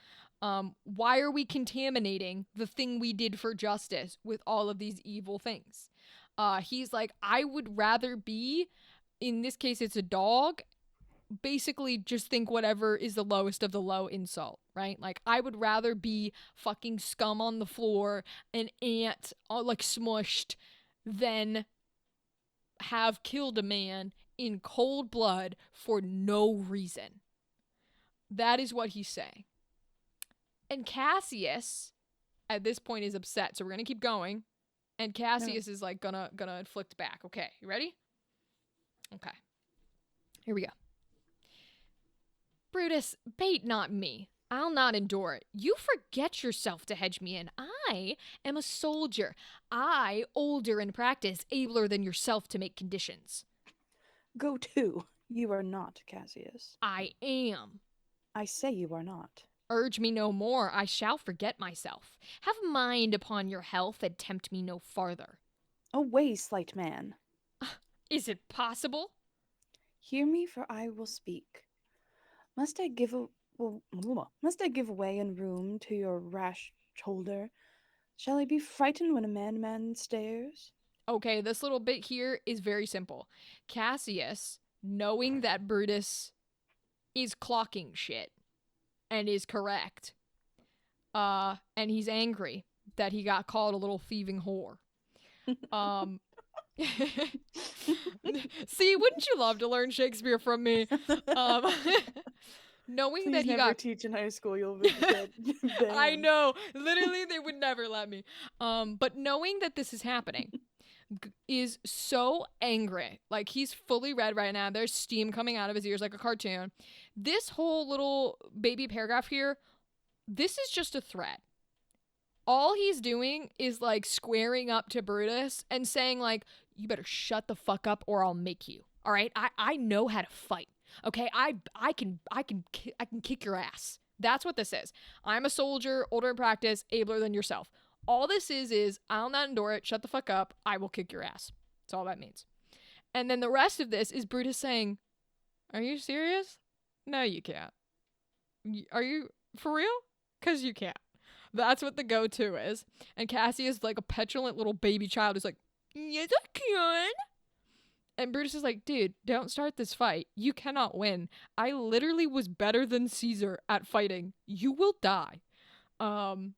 Why are we contaminating the thing we did for justice with all of these evil things? He's like, I would rather be, in this case, it's a dog. Basically, just think whatever is the lowest of the low insult, right? Like, I would rather be fucking scum on the floor, an ant, like, smushed, than have killed a man in cold blood for no reason. That is what he's saying. And Cassius, at this point, is upset. So we're gonna keep going. And Cassius is, like, gonna inflict back. Okay, you ready? Okay. Here we go. Brutus, bait not me. I'll not endure it. You forget yourself to hedge me in. I am a soldier. I, older in practice, abler than yourself to make conditions. Go to. You are not, Cassius. I am. I say you are not. Urge me no more. I shall forget myself. Have mind upon your health and tempt me no farther. Away, slight man. Is it possible? Hear me, for I will speak. Must I give way in room to your rash shoulder? Shall I be frightened when a man stares? Okay, this little bit here is very simple. Cassius, knowing that Brutus is clocking shit and is correct, and he's angry that he got called a little thieving whore. See, wouldn't you love to learn Shakespeare from me? Um, knowing Please that he never got teach in high school. You'll get I banned. know. Literally, they would never let me. But knowing that this is happening is so angry. Like, he's fully red right now. There's steam coming out of his ears like a cartoon. This whole little baby paragraph here, this is just a threat. All he's doing is, like, squaring up to Brutus and saying, like, you better shut the fuck up or I'll make you. All right? I know how to fight. Okay? I can kick your ass. That's what this is. I'm a soldier, older in practice, abler than yourself. All this is I'll not endure it. Shut the fuck up. I will kick your ass. That's all that means. And then the rest of this is Brutus saying, are you serious? No, you can't. Are you for real? Because you can't. That's what the go-to is. And Cassius, like a petulant little baby child, is like, yes, I can. And Brutus is like, dude, don't start this fight. You cannot win. I literally was better than Caesar at fighting. You will die. And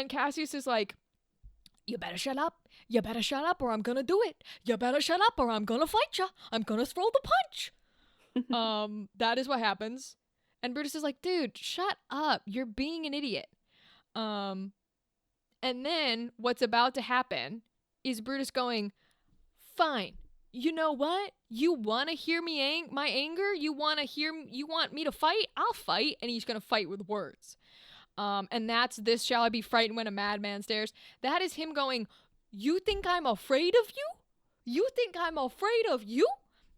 Cassius is like, you better shut up. You better shut up or I'm gonna do it. You better shut up or I'm gonna fight you. I'm gonna throw the punch. That is what happens. And Brutus is like, dude, shut up. You're being an idiot. And then what's about to happen is Brutus going, fine. You know what? You want to hear my anger? You want me to fight? I'll fight. And he's going to fight with words. And that's this shall I be frightened when a madman stares. That is him going, you think I'm afraid of you? You think I'm afraid of you?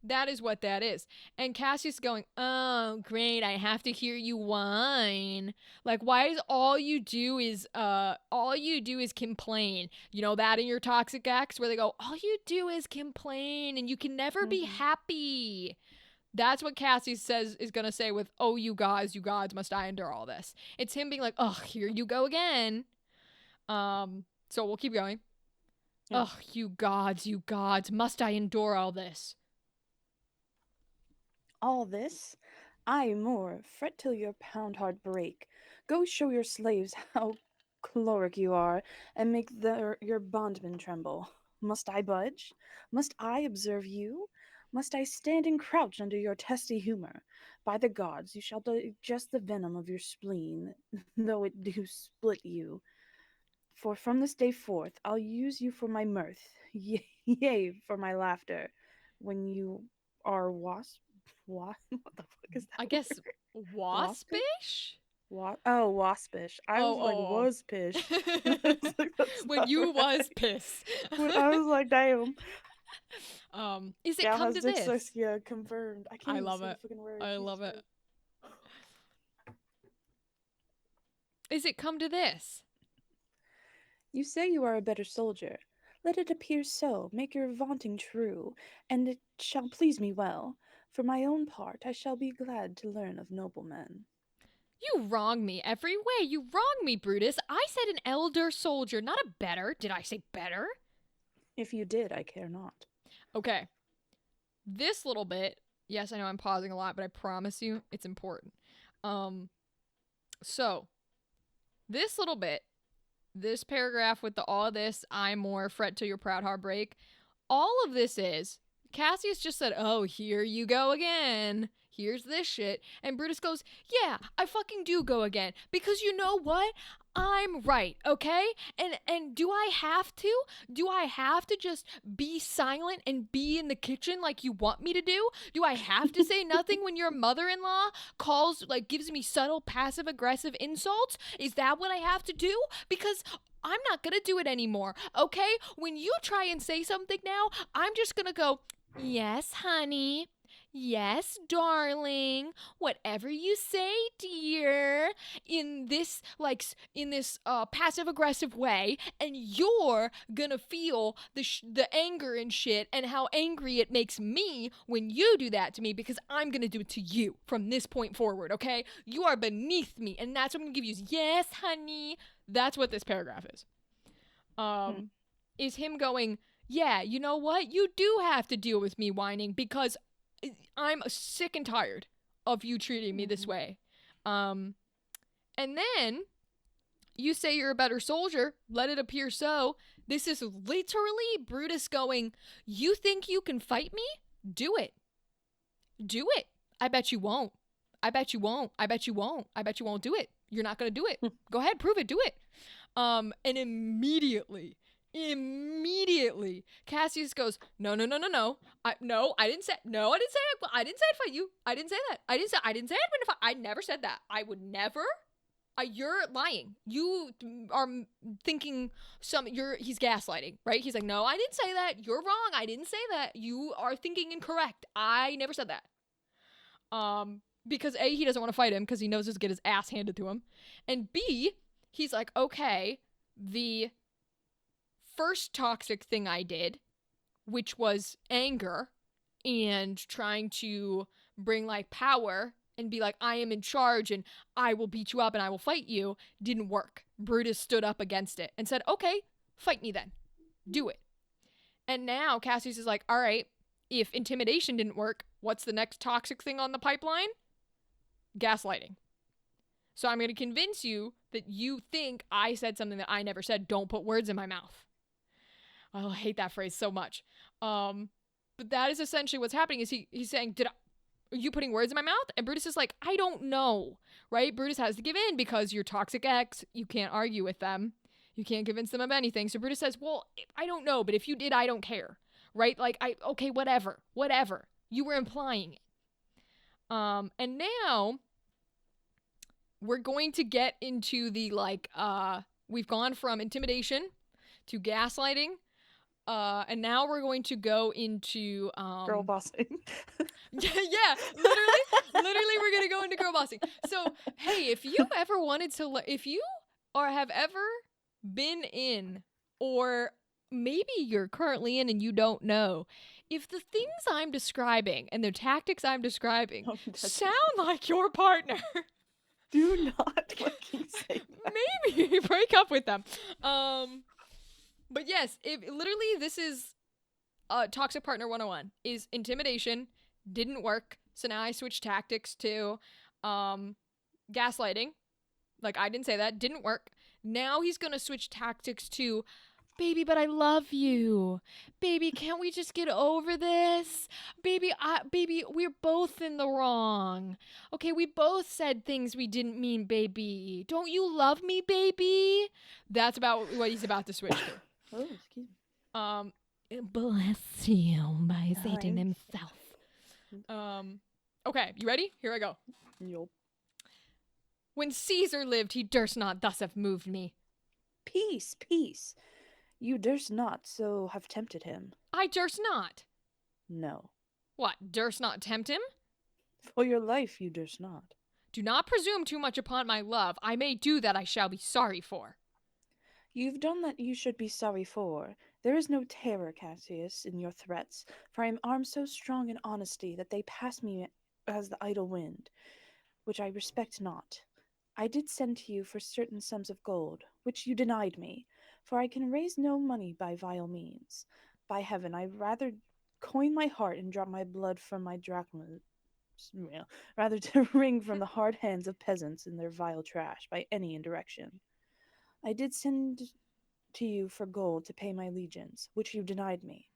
That is what that is. And Cassius is going, oh, great, I have to hear you whine. Like, why is all you do is complain? You know that in your toxic ex where they go, all you do is complain and you can never be happy. That's what Cassius says is going to say with, oh, you gods must I endure all this. It's him being like, oh, here you go again. So we'll keep going. Yeah. Oh, you gods, must I endure all this? All this? Aye, more. Fret till your pound heart break. Go show your slaves how choleric you are, and make your bondmen tremble. Must I budge? Must I observe you? Must I stand and crouch under your testy humor? By the gods, you shall digest the venom of your spleen, though it do split you. For from this day forth, I'll use you for my mirth, yea, for my laughter, when you are what the fuck is that? I guess waspish? Waspish. I was like, was-pish. When you was piss. I was like, damn. Is it come to this? Dyslexia confirmed. I can't I even love say it. the fucking word. I Jesus love it. Christ. Is it come to this? You say you are a better soldier. Let it appear so. Make your vaunting true, and it shall please me well. For my own part, I shall be glad to learn of noble men. You wrong me every way. You wrong me, Brutus. I said an elder soldier, not a better. Did I say better? If you did, I care not. Okay. This little bit, yes, I know I'm pausing a lot, but I promise you it's important. So, this little bit, this paragraph with the all this, I more, fret till your proud heart break, all of this is, Cassius just said, oh, here you go again. Here's this shit. And Brutus goes, yeah, I fucking do go again. Because you know what? I'm right, okay? And do I have to? Do I have to just be silent and be in the kitchen like you want me to do? Do I have to say nothing when your mother-in-law gives me subtle passive-aggressive insults? Is that what I have to do? Because I'm not gonna do it anymore, okay? When you try and say something now, I'm just gonna go, yes, honey. Yes, darling. Whatever you say, dear. In this passive-aggressive way, and you're gonna feel the anger and shit and how angry it makes me when you do that to me because I'm gonna do it to you from this point forward, okay? You are beneath me, and that's what I'm gonna give you is, yes, honey. That's what this paragraph is. Is him going, yeah, you know what? You do have to deal with me whining because I'm sick and tired of you treating me this way. And And then you say you're a better soldier. Let it appear so. This is literally Brutus going, you think you can fight me? Do it. Do it. I bet you won't. I bet you won't. I bet you won't. I bet you won't do it. You're not going to do it. Go ahead, prove it. Do it. And immediately, Cassius goes, no. I didn't say it. I didn't say I'd fight you. I didn't say that. I didn't say I'd win a fight. I never said that. I would never. You're lying. You are thinking he's gaslighting, right? He's like, no, I didn't say that. You're wrong. I didn't say that. You are thinking incorrect. I never said that. Because A, he doesn't want to fight him because he knows he'll get his ass handed to him. And B, he's like, okay, the first toxic thing I did, which was anger and trying to bring like power and be like, I am in charge and I will beat you up and I will fight you, didn't work. Brutus stood up against it and said, okay, fight me then. Do it. And now Cassius is like, all right, if intimidation didn't work, what's the next toxic thing on the pipeline? Gaslighting. So I'm going to convince you that you think I said something that I never said. Don't put words in my mouth. Oh, I hate that phrase so much. But that is essentially what's happening is he's saying, are you putting words in my mouth? And Brutus is like, I don't know, right? Brutus has to give in because you're toxic ex. You can't argue with them. You can't convince them of anything. So Brutus says, well, I don't know, but if you did, I don't care, right? Like, okay, whatever. You were implying it. And now we're going to get into the, like, we've gone from intimidation to gaslighting. And now we're going to go into Girl bossing. yeah, literally we're gonna go into girl bossing. So hey, if you ever wanted to, if you or have ever been in, or maybe you're currently in and you don't know, if the things I'm describing and the tactics I'm describing sound like your partner, do not fucking say that. maybe break up with them. But yes, literally this is Toxic Partner 101 is intimidation. Didn't work. So now I switched tactics to gaslighting. Like, I didn't say that. Didn't work. Now he's going to switch tactics to, baby, but I love you. Baby, can't we just get over this? Baby, we're both in the wrong. Okay, we both said things we didn't mean, baby. Don't you love me, baby? That's about what he's about to switch to. Oh, excuse me. Bless you by Satan himself. Okay, you ready? Here I go. Yup. When Caesar lived, he durst not thus have moved me. Peace. You durst not so have tempted him. I durst not. No. What, durst not tempt him? For your life you durst not. Do not presume too much upon my love. I may do that I shall be sorry for. You've done that you should be sorry for. There is no terror, Cassius, in your threats, for I am armed so strong in honesty that they pass me as the idle wind, which I respect not. I did send to you for certain sums of gold, which you denied me, for I can raise no money by vile means. By heaven, I'd rather coin my heart and drop my blood from my drachmas, rather to wring from the hard hands of peasants in their vile trash by any indirection. I did send to you for gold to pay my legions, which you denied me.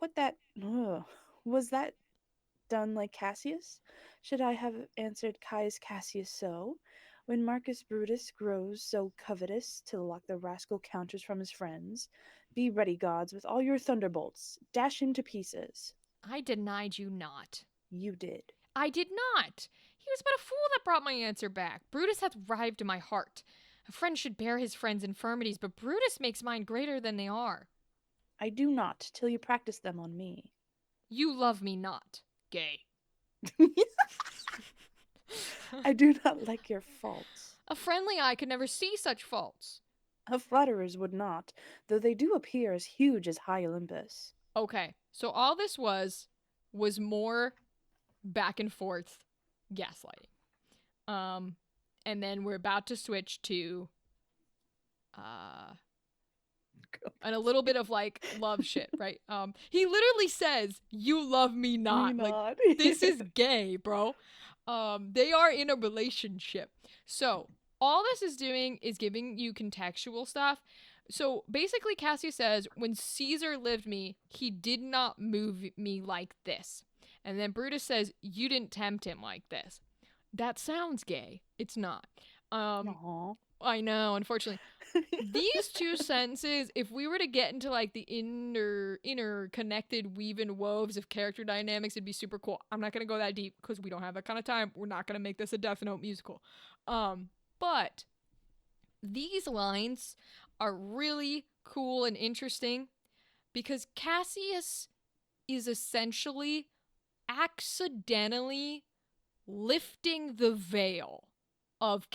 Was that done like Cassius? Should I have answered Caius Cassius so? When Marcus Brutus grows so covetous to lock the rascal counters from his friends, be ready, gods, with all your thunderbolts. Dash him to pieces. I denied you not. You did. I did not. He was but a fool that brought my answer back. Brutus hath rived my heart. A friend should bear his friend's infirmities, but Brutus makes mine greater than they are. I do not, till you practice them on me. You love me not, gay. I do not like your faults. A friendly eye could never see such faults. Flatterers would not, though they do appear as huge as high Olympus. Okay, so all this was more back and forth gaslighting. And then we're about to switch to and a little bit of like love shit, right? He literally says, "You love me not." Me Like not. this is gay, bro. They are in a relationship. So all this is doing is giving you contextual stuff. So basically, Cassius says, when Caesar lived me, he did not move me like this. And then Brutus says, you didn't tempt him like this. That sounds gay. It's not. Aww. I know, unfortunately. These two sentences, if we were to get into like the interconnected weave and woves of character dynamics, it'd be super cool. I'm not gonna go that deep because we don't have that kind of time. We're not gonna make this a Death Note musical. But these lines are really cool and interesting because Cassius is essentially accidentally lifting the veil of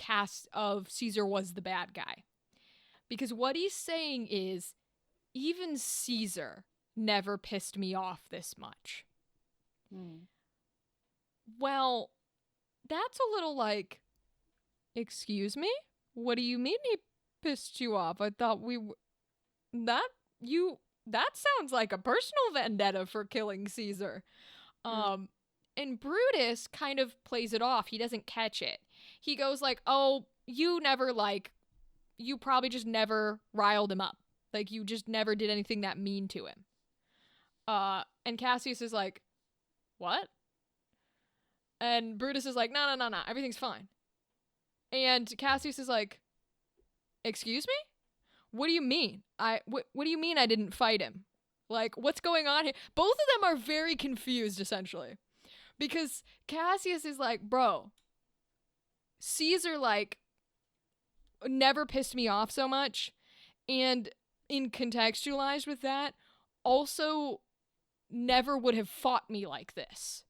Caesar was the bad guy. Because what he's saying is, even Caesar never pissed me off this much. Well, that's a little like, excuse me? What do you mean he pissed you off? I thought that sounds like a personal vendetta for killing Caesar. And Brutus kind of plays it off. He doesn't catch it. He goes like, oh, you probably just never riled him up. Like, you just never did anything that mean to him. And Cassius is like, what? And Brutus is like, no, everything's fine. And Cassius is like, excuse me? What do you mean? What do you mean I didn't fight him? Like, what's going on here? Both of them are very confused, essentially. Because Cassius is like, bro, Caesar, like, never pissed me off so much. And in contextualized with that, also never would have fought me like this.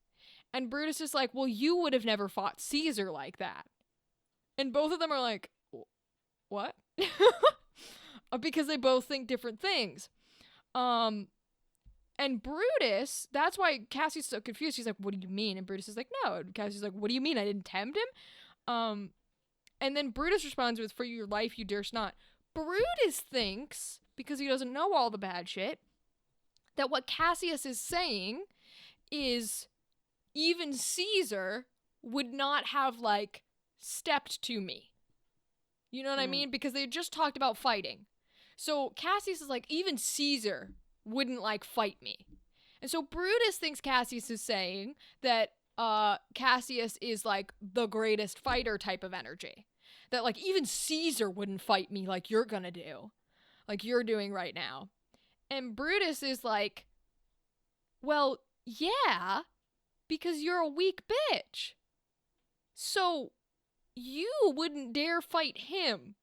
And Brutus is like, well, you would have never fought Caesar like that. And both of them are like, what? Because they both think different things. And Brutus, that's why Cassius is so confused. He's like, what do you mean? And Brutus is like, no. And Cassius is like, what do you mean? I didn't tempt him? And then Brutus responds with, for your life you durst not. Brutus thinks, because he doesn't know all the bad shit, that what Cassius is saying is even Caesar would not have, like, stepped to me. You know what I mean? Because they just talked about fighting. So Cassius is like, even Caesar wouldn't, like, fight me. And so Brutus thinks Cassius is saying that Cassius is, like, the greatest fighter type of energy. That, like, even Caesar wouldn't fight me like you're gonna do. Like you're doing right now. And Brutus is like, well, yeah, because you're a weak bitch. So you wouldn't dare fight him.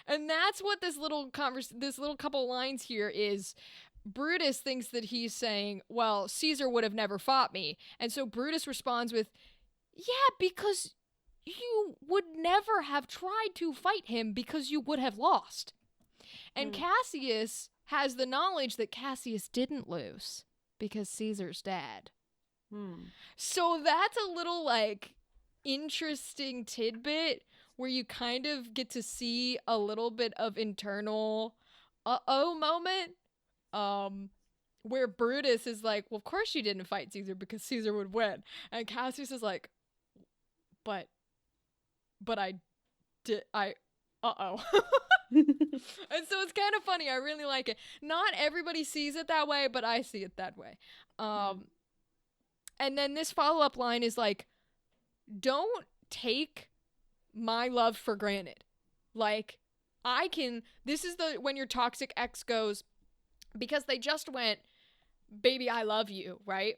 And that's what this little couple lines here is. Brutus thinks that he's saying, well, Caesar would have never fought me. And so Brutus responds with, yeah, because you would never have tried to fight him because you would have lost. And Cassius has the knowledge that Cassius didn't lose because Caesar's dead. So that's a little, like, interesting tidbit where you kind of get to see a little bit of internal uh-oh moment. Where Brutus is like, well, of course you didn't fight Caesar because Caesar would win. And Cassius is like, but I did, uh-oh. And so it's kind of funny. I really like it. Not everybody sees it that way, but I see it that way. And then this follow-up line is like, don't take my love for granted. Like, this is when your toxic ex goes, because they just went, baby, I love you, right?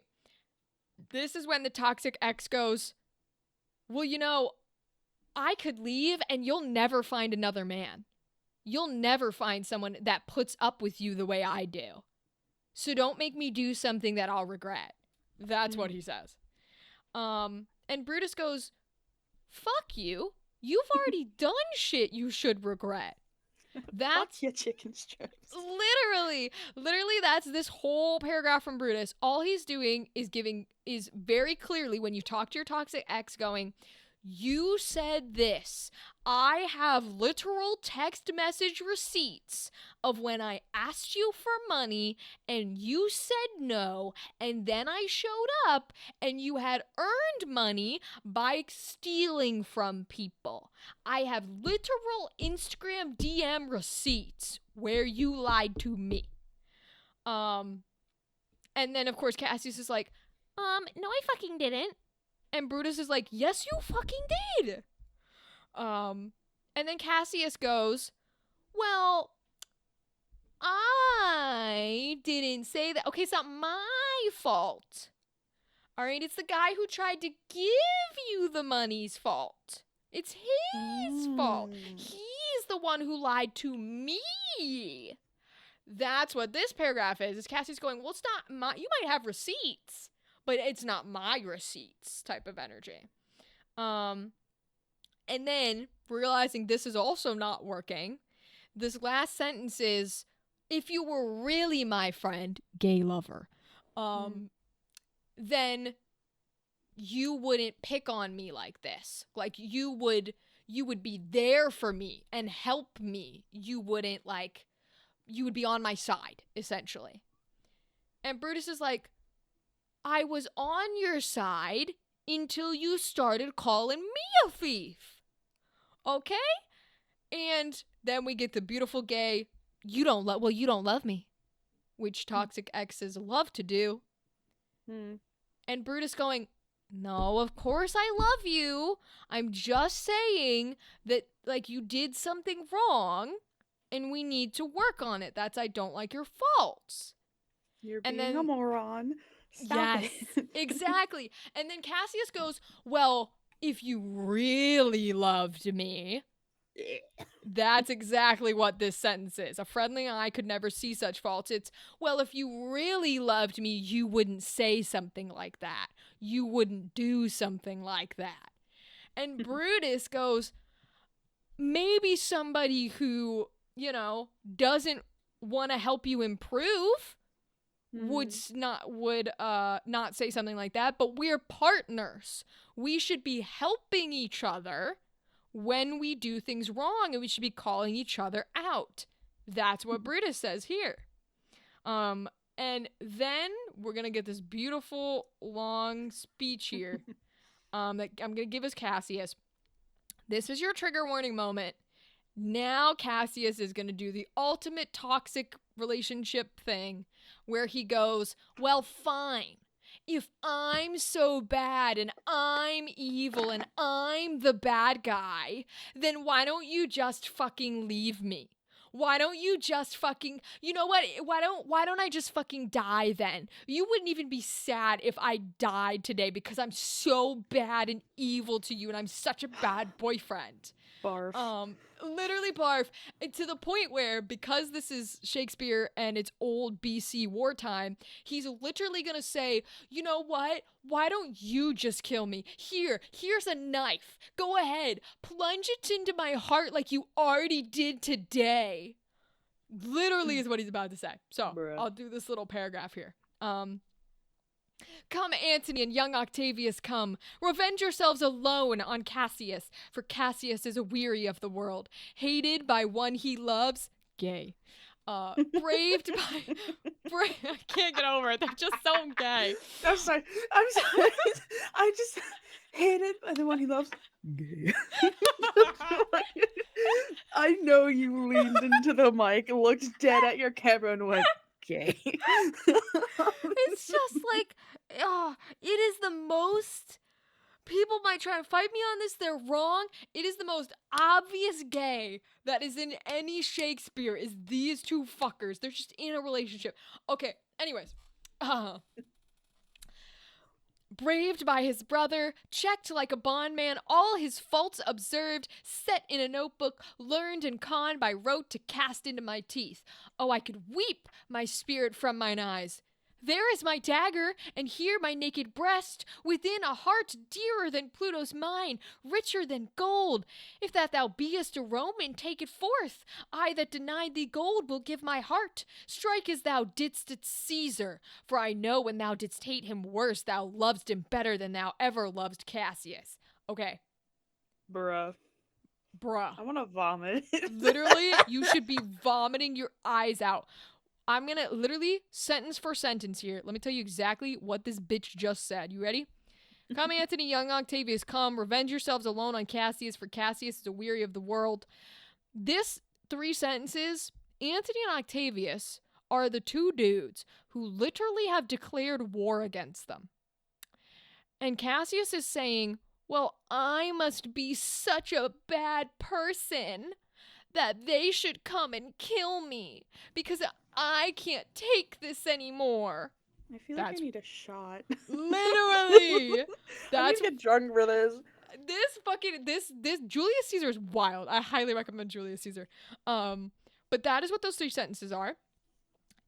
This is when the toxic ex goes, well, you know, I could leave and you'll never find another man. You'll never find someone that puts up with you the way I do. So don't make me do something that I'll regret. That's what he says. And Brutus goes, fuck you. You've already done shit you should regret. Fuck your chicken strips. Literally, that's this whole paragraph from Brutus. All he's doing is very clearly, when you talk to your toxic ex, going, You said this. I have literal text message receipts of when I asked you for money and you said no, and then I showed up and you had earned money by stealing from people. I have literal Instagram DM receipts where you lied to me. And then of course Cassius is like, no, I fucking didn't. And Brutus is like, yes, you fucking did. And then Cassius goes, well, I didn't say that. Okay, it's not my fault. All right, it's the guy who tried to give you the money's fault. It's his fault. He's the one who lied to me. That's what this paragraph is Cassius going, well, it's not my, you might have receipts, but it's not my receipts type of energy. And then, realizing this is also not working, this last sentence is, if you were really my friend, gay lover, then you wouldn't pick on me like this. Like, you would be there for me and help me. You wouldn't, like, you would be on my side, essentially. And Brutus is like, I was on your side until you started calling me a thief. Okay? And then we get the beautiful gay, you don't love me, which toxic exes love to do. And Brutus going, no, of course I love you. I'm just saying that, like, you did something wrong and we need to work on it. That's, I don't like your faults. You're being a moron. Stop yes, it. exactly. And then Cassius goes, well, if you really loved me, that's exactly what this sentence is. A friendly eye could never see such faults. It's, well, if you really loved me, you wouldn't say something like that. You wouldn't do something like that. And Brutus goes, maybe somebody who, you know, doesn't want to help you improve would not say something like that, but we're partners. We should be helping each other when we do things wrong, and we should be calling each other out. That's what Brutus says here. And then we're gonna get this beautiful long speech here that I'm gonna give as Cassius. This is your trigger warning moment. Now Cassius is gonna do the ultimate toxic relationship thing where he goes, well, fine. If I'm so bad and I'm evil and I'm the bad guy, then why don't you just fucking leave me? Why don't you just fucking, you know what? Why don't I just fucking die then? You wouldn't even be sad if I died today because I'm so bad and evil to you and I'm such a bad boyfriend. Barf. Literally barf. To the point where, because this is Shakespeare and it's old BC wartime, he's literally gonna say, you know what? Why don't you just kill me? Here's a knife. Go ahead. Plunge it into my heart like you already did today. Literally is what he's about to say. So, I'll do this little paragraph here. Come, Antony and young Octavius, come. Revenge yourselves alone on Cassius, for Cassius is aweary of the world, hated by one he loves, gay. Braved by... I can't get over it. They're just so gay. I'm sorry. I just hated by the one he loves, gay. I know you leaned into the mic, looked dead at your camera, and went, gay. It's just like, it is the most, people might try and fight me on this, they're wrong. It is the most obvious gay that is in any Shakespeare is these two fuckers. They're just in a relationship. Okay, anyways. Braved by his brother, checked like a bondman, all his faults observed, set in a notebook, learned and conned by rote to cast into my teeth. Oh, I could weep my spirit from mine eyes. There is my dagger, and here my naked breast, within a heart dearer than Pluto's mine, richer than gold. If that thou beest a Roman, take it forth. I that denied thee gold will give my heart. Strike as thou didst at Caesar, for I know when thou didst hate him worse, thou lovest him better than thou ever loved Cassius. Okay, Bruh. Bruh. I want to vomit. Literally, you should be vomiting your eyes out. I'm gonna literally sentence for sentence here. Let me tell you exactly what this bitch just said. You ready? Come, Anthony, young Octavius, come. Revenge yourselves alone on Cassius, for Cassius is aweary of the world. This 3 sentences, Anthony and Octavius are the 2 dudes who literally have declared war against them. And Cassius is saying, well, I must be such a bad person that they should come and kill me because I can't take this anymore. I feel like I need a shot. Literally. I need That's to get drunk for this. this Julius Caesar is wild. I highly recommend Julius Caesar. But that is what those 3 sentences are.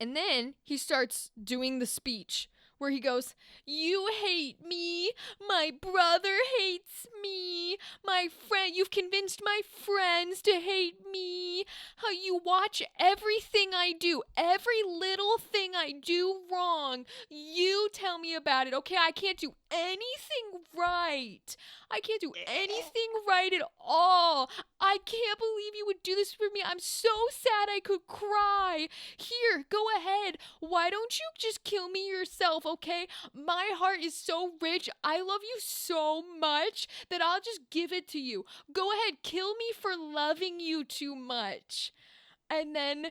And then he starts doing the speech where he goes, you hate me. My brother hates me. My friend, you've convinced my friends to hate me. How you watch everything I do, every little thing I do wrong. You tell me about it, okay? I can't do anything right. I can't do anything right at all. I can't believe you would do this for me. I'm so sad I could cry. Here, go ahead. Why don't you just kill me yourself, okay? My heart is so rich. I love you so much that I'll just give it to you. Go ahead, kill me for loving you too much. And then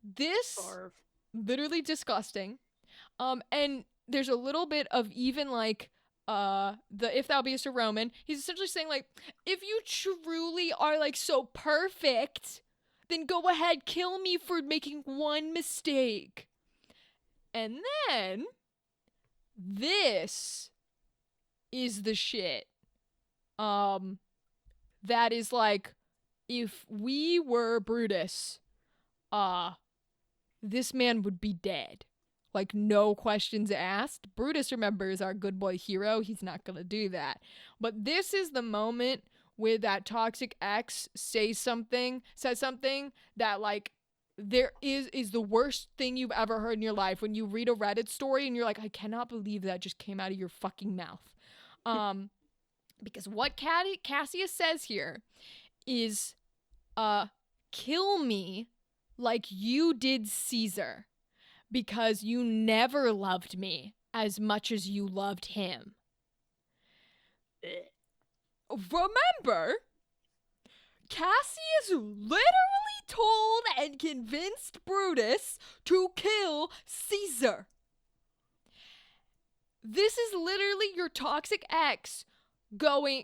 this, Barf. literally disgusting. And there's a little bit of even like the if thou beest a Roman, he's essentially saying like, if you truly are like so perfect, then go ahead, kill me for making one mistake. And then this is the shit. That is like, if we were Brutus, this man would be dead. Like, no questions asked. Brutus, remember, is our good boy hero. He's not gonna do that. But this is the moment where that toxic ex says something that, like, there is the worst thing you've ever heard in your life. When you read a Reddit story and you're like, I cannot believe that just came out of your fucking mouth. Because what Cassius says here is, kill me like you did Caesar, because you never loved me as much as you loved him. Remember, Cassius literally told and convinced Brutus to kill Caesar. This is literally your toxic ex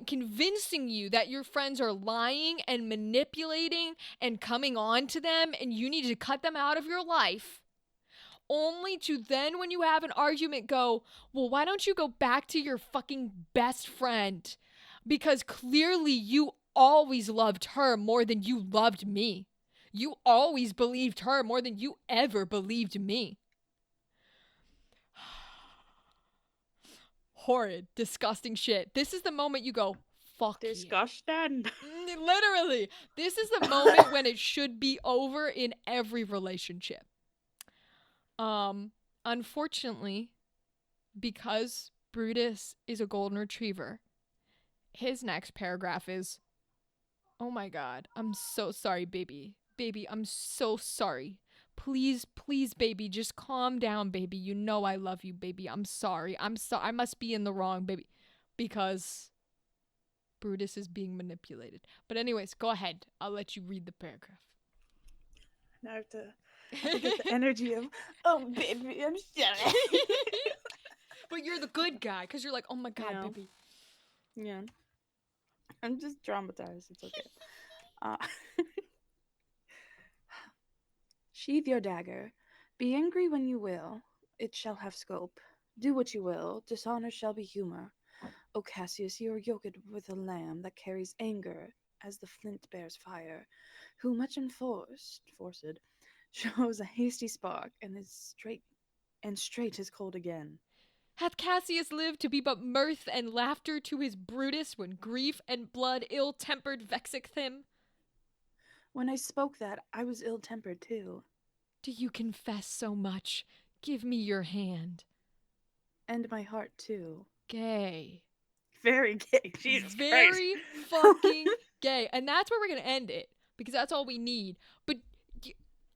convincing you that your friends are lying and manipulating and coming on to them and you need to cut them out of your life. Only to then, when you have an argument, go, well, why don't you go back to your fucking best friend? Because clearly you always loved her more than you loved me. You always believed her more than you ever believed me. Horrid, disgusting shit. This is the moment you go, fuck Disgusting. you. Literally. This is the moment when it should be over in every relationship. Unfortunately, because Brutus is a golden retriever, his next paragraph is, oh my god, I'm so sorry, baby. Baby, I'm so sorry. Please, please, baby, just calm down, baby. You know I love you, baby. I'm sorry. I must be in the wrong, baby. Because Brutus is being manipulated. But anyways, go ahead. I'll let you read the paragraph. Now I have to get the energy of, oh, baby, I'm sorry. But you're the good guy, because you're like, oh my god, Yeah. baby. Yeah. I'm just traumatized. It's okay. Sheathe your dagger. Be angry when you will. It shall have scope. Do what you will. Dishonor shall be humor. O Cassius, you are yoked with a lamb that carries anger as the flint bears fire, who much forced, shows a hasty spark and is straight is cold again. Hath Cassius lived to be but mirth and laughter to his Brutus, when grief and blood ill-tempered vexeth him? When I spoke that, I was ill-tempered too. Do you confess so much? Give me your hand. And my heart too. Gay. very gay. Jesus Christ. Very fucking gay. And that's where we're going to end it because that's all we need. But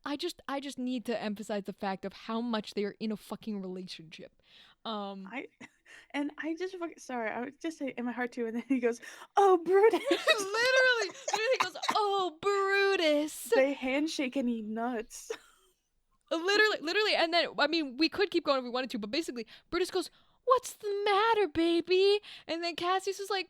I just need to emphasize the fact of how much they are in a fucking relationship. I just fucking sorry. I would just say in my heart too, and then he goes, "Oh, Brutus!" literally he goes, "Oh, Brutus!" They handshake and eat nuts. Literally, and then I mean, we could keep going if we wanted to, but basically, Brutus goes, "What's the matter, baby?" And then Cassius is like,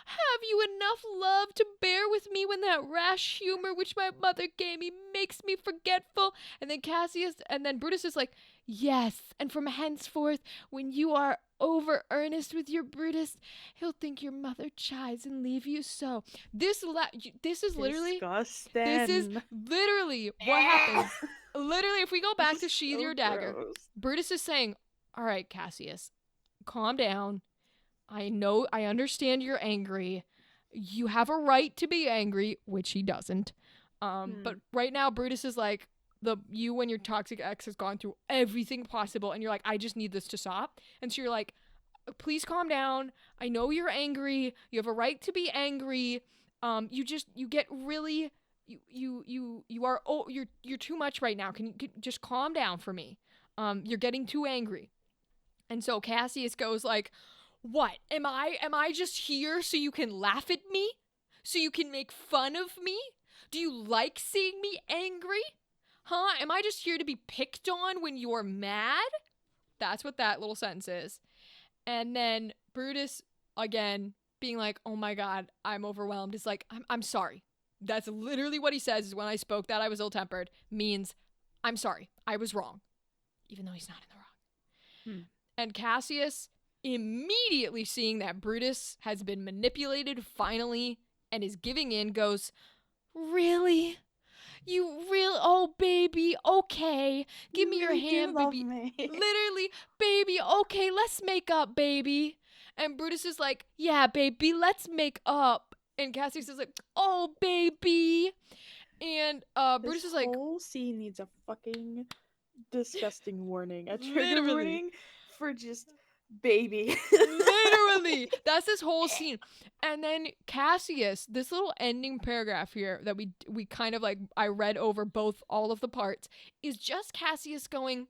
"Have you enough love to bear with me when that rash humor which my mother gave me makes me forgetful?" And then Brutus is like, "Yes, and from henceforth, when you are over earnest with your Brutus, he'll think your mother chides and leave you so." This is literally Disgusting. this is literally what happens. Literally, if we go back to sheathe So your dagger, gross. Brutus is saying, "All right, Cassius, calm down. I understand you're angry. You have a right to be angry," which he doesn't. But right now, Brutus is like, you and your toxic ex has gone through everything possible, and you're like, "I just need this to stop." And so you're like, "Please calm down. I know you're angry. You have a right to be angry. You get really, you're too much right now. Can you just calm down for me? You're getting too angry." And so Cassius goes like, "What? Am I just here so you can laugh at me? So you can make fun of me? Do you like seeing me angry? Huh? Am I just here to be picked on when you're mad?" That's what that little sentence is. And then Brutus, again, being like, "Oh my God, I'm overwhelmed," is like, I'm sorry. That's literally what he says, is when I spoke that I was ill-tempered, means I'm sorry. I was wrong. Even though he's not in the wrong. And Cassius, immediately seeing that Brutus has been manipulated finally and is giving in, goes, "Really? Oh, baby, okay. Give me your really hand, do love baby." me. Literally, "Baby, okay, let's make up, baby." And Brutus is like, "Yeah, baby, let's make up." And Cassius is like, "Oh, baby." And Brutus is This like, whole scene needs a fucking disgusting warning. A trigger Literally. warning for just baby. literally, that's this whole scene. And then Cassius, this little ending paragraph here that we kind of like, I read over all of the parts, is just Cassius going,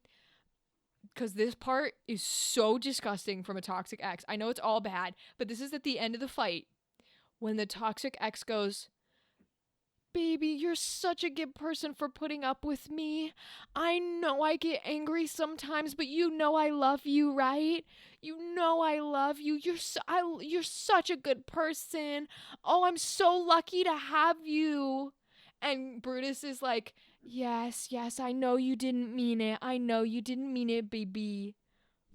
because this part is so disgusting from a toxic ex. I know it's all bad, but this is at the end of the fight when the toxic ex goes, "Baby, you're such a good person for putting up with me. I know I get angry sometimes, but you know I love you, right? You know I love you. You're such a good person. Oh, I'm so lucky to have you." And Brutus is like, yes, I know you didn't mean it. I know you didn't mean it, baby."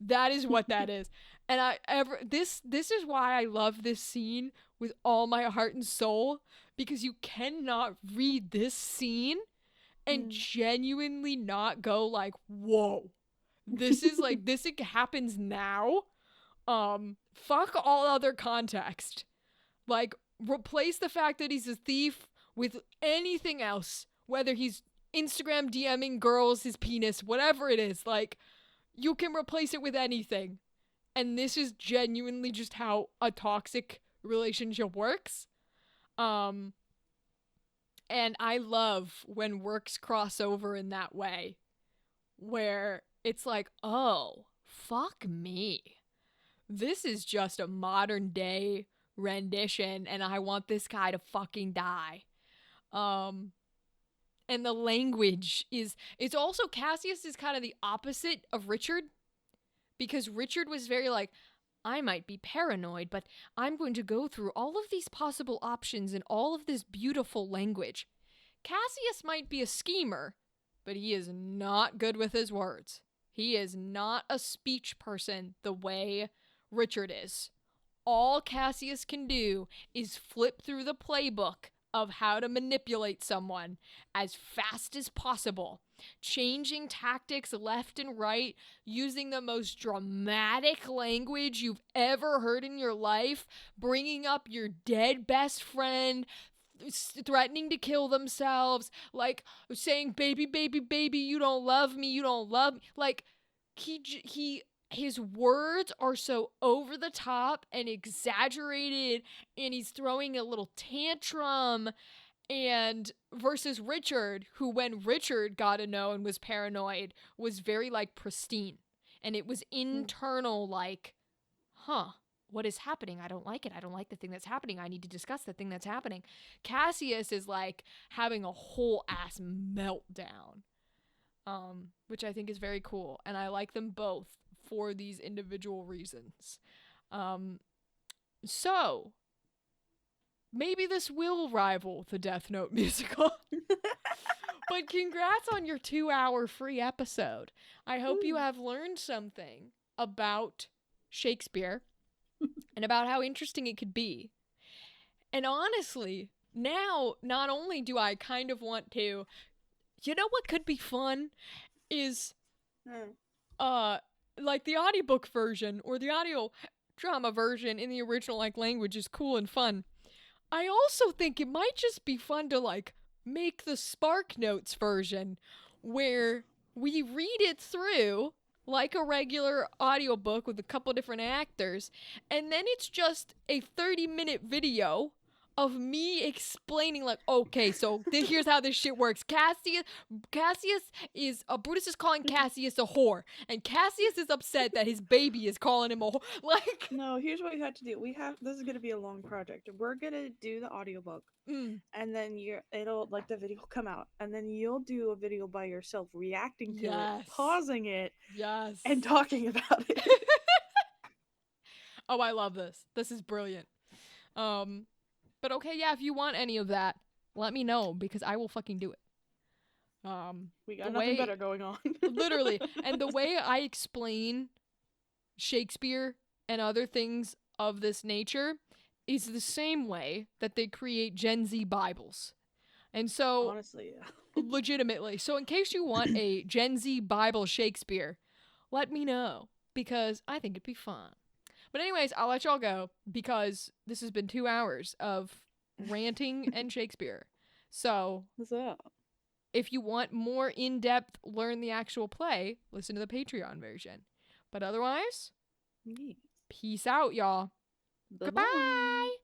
That is what that is. And this is why I love this scene with all my heart and soul, because you cannot read this scene and genuinely not go like, "Whoa. This is like, this happens now." Fuck all other context. Like, replace the fact that he's a thief with anything else, whether he's Instagram DMing girls his penis, whatever it is. Like, you can replace it with anything. And this is genuinely just how a toxic relationship works. And I love when works cross over in that way, where it's like, oh, fuck me. This is just a modern day rendition, and I want this guy to fucking die. And the language it's also, Cassius is kind of the opposite of Richard, because Richard was very like, "I might be paranoid, but I'm going to go through all of these possible options and all of this beautiful language." Cassius might be a schemer, but he is not good with his words. He is not a speech person the way Richard is. All Cassius can do is flip through the playbook of how to manipulate someone as fast as possible, changing tactics left and right, using the most dramatic language you've ever heard in your life, bringing up your dead best friend, threatening to kill themselves, like saying, "Baby, baby, baby, you don't love me, you don't love me." Like, he his words are so over the top and exaggerated, and he's throwing a little tantrum. And versus Richard, who when Richard got to know and was paranoid, was very like pristine. And it was internal, like, huh, what is happening? I don't like it. I don't like the thing that's happening. I need to discuss the thing that's happening. Cassius is like having a whole ass meltdown, which I think is very cool. And I like them both for these individual reasons. So maybe this will rival the Death Note musical. But congrats on your 2-hour free episode. I hope you have learned something about Shakespeare and about how interesting it could be. And honestly, now not only do I kind of want to, you know what could be fun is like the audiobook version or the audio drama version in the original like language is cool and fun. I also think it might just be fun to like make the Spark Notes version where we read it through like a regular audiobook with a couple different actors, and then it's just a 30-minute video of me explaining like, okay, so here's how this shit works. Cassius is Brutus is calling Cassius a whore, and Cassius is upset that his baby is calling him a whore. Like, No, here's what we have to do. This is gonna be a long project. We're gonna do the audiobook, and then it'll like the video will come out, and then you'll do a video by yourself reacting to it, pausing it, and talking about it. Oh, I love this. This is brilliant. But okay, yeah, if you want any of that, let me know because I will fucking do it. We got nothing better going on. Literally. And the way I explain Shakespeare and other things of this nature is the same way that they create Gen Z Bibles. And so, honestly, yeah. Legitimately. So in case you want a Gen Z Bible Shakespeare, let me know because I think it'd be fun. But anyways, I'll let y'all go because this has been 2 hours of ranting and Shakespeare. So, what's up? If you want more in-depth, learn the actual play, listen to the Patreon version. But otherwise, peace out, y'all. Bye-bye. Goodbye.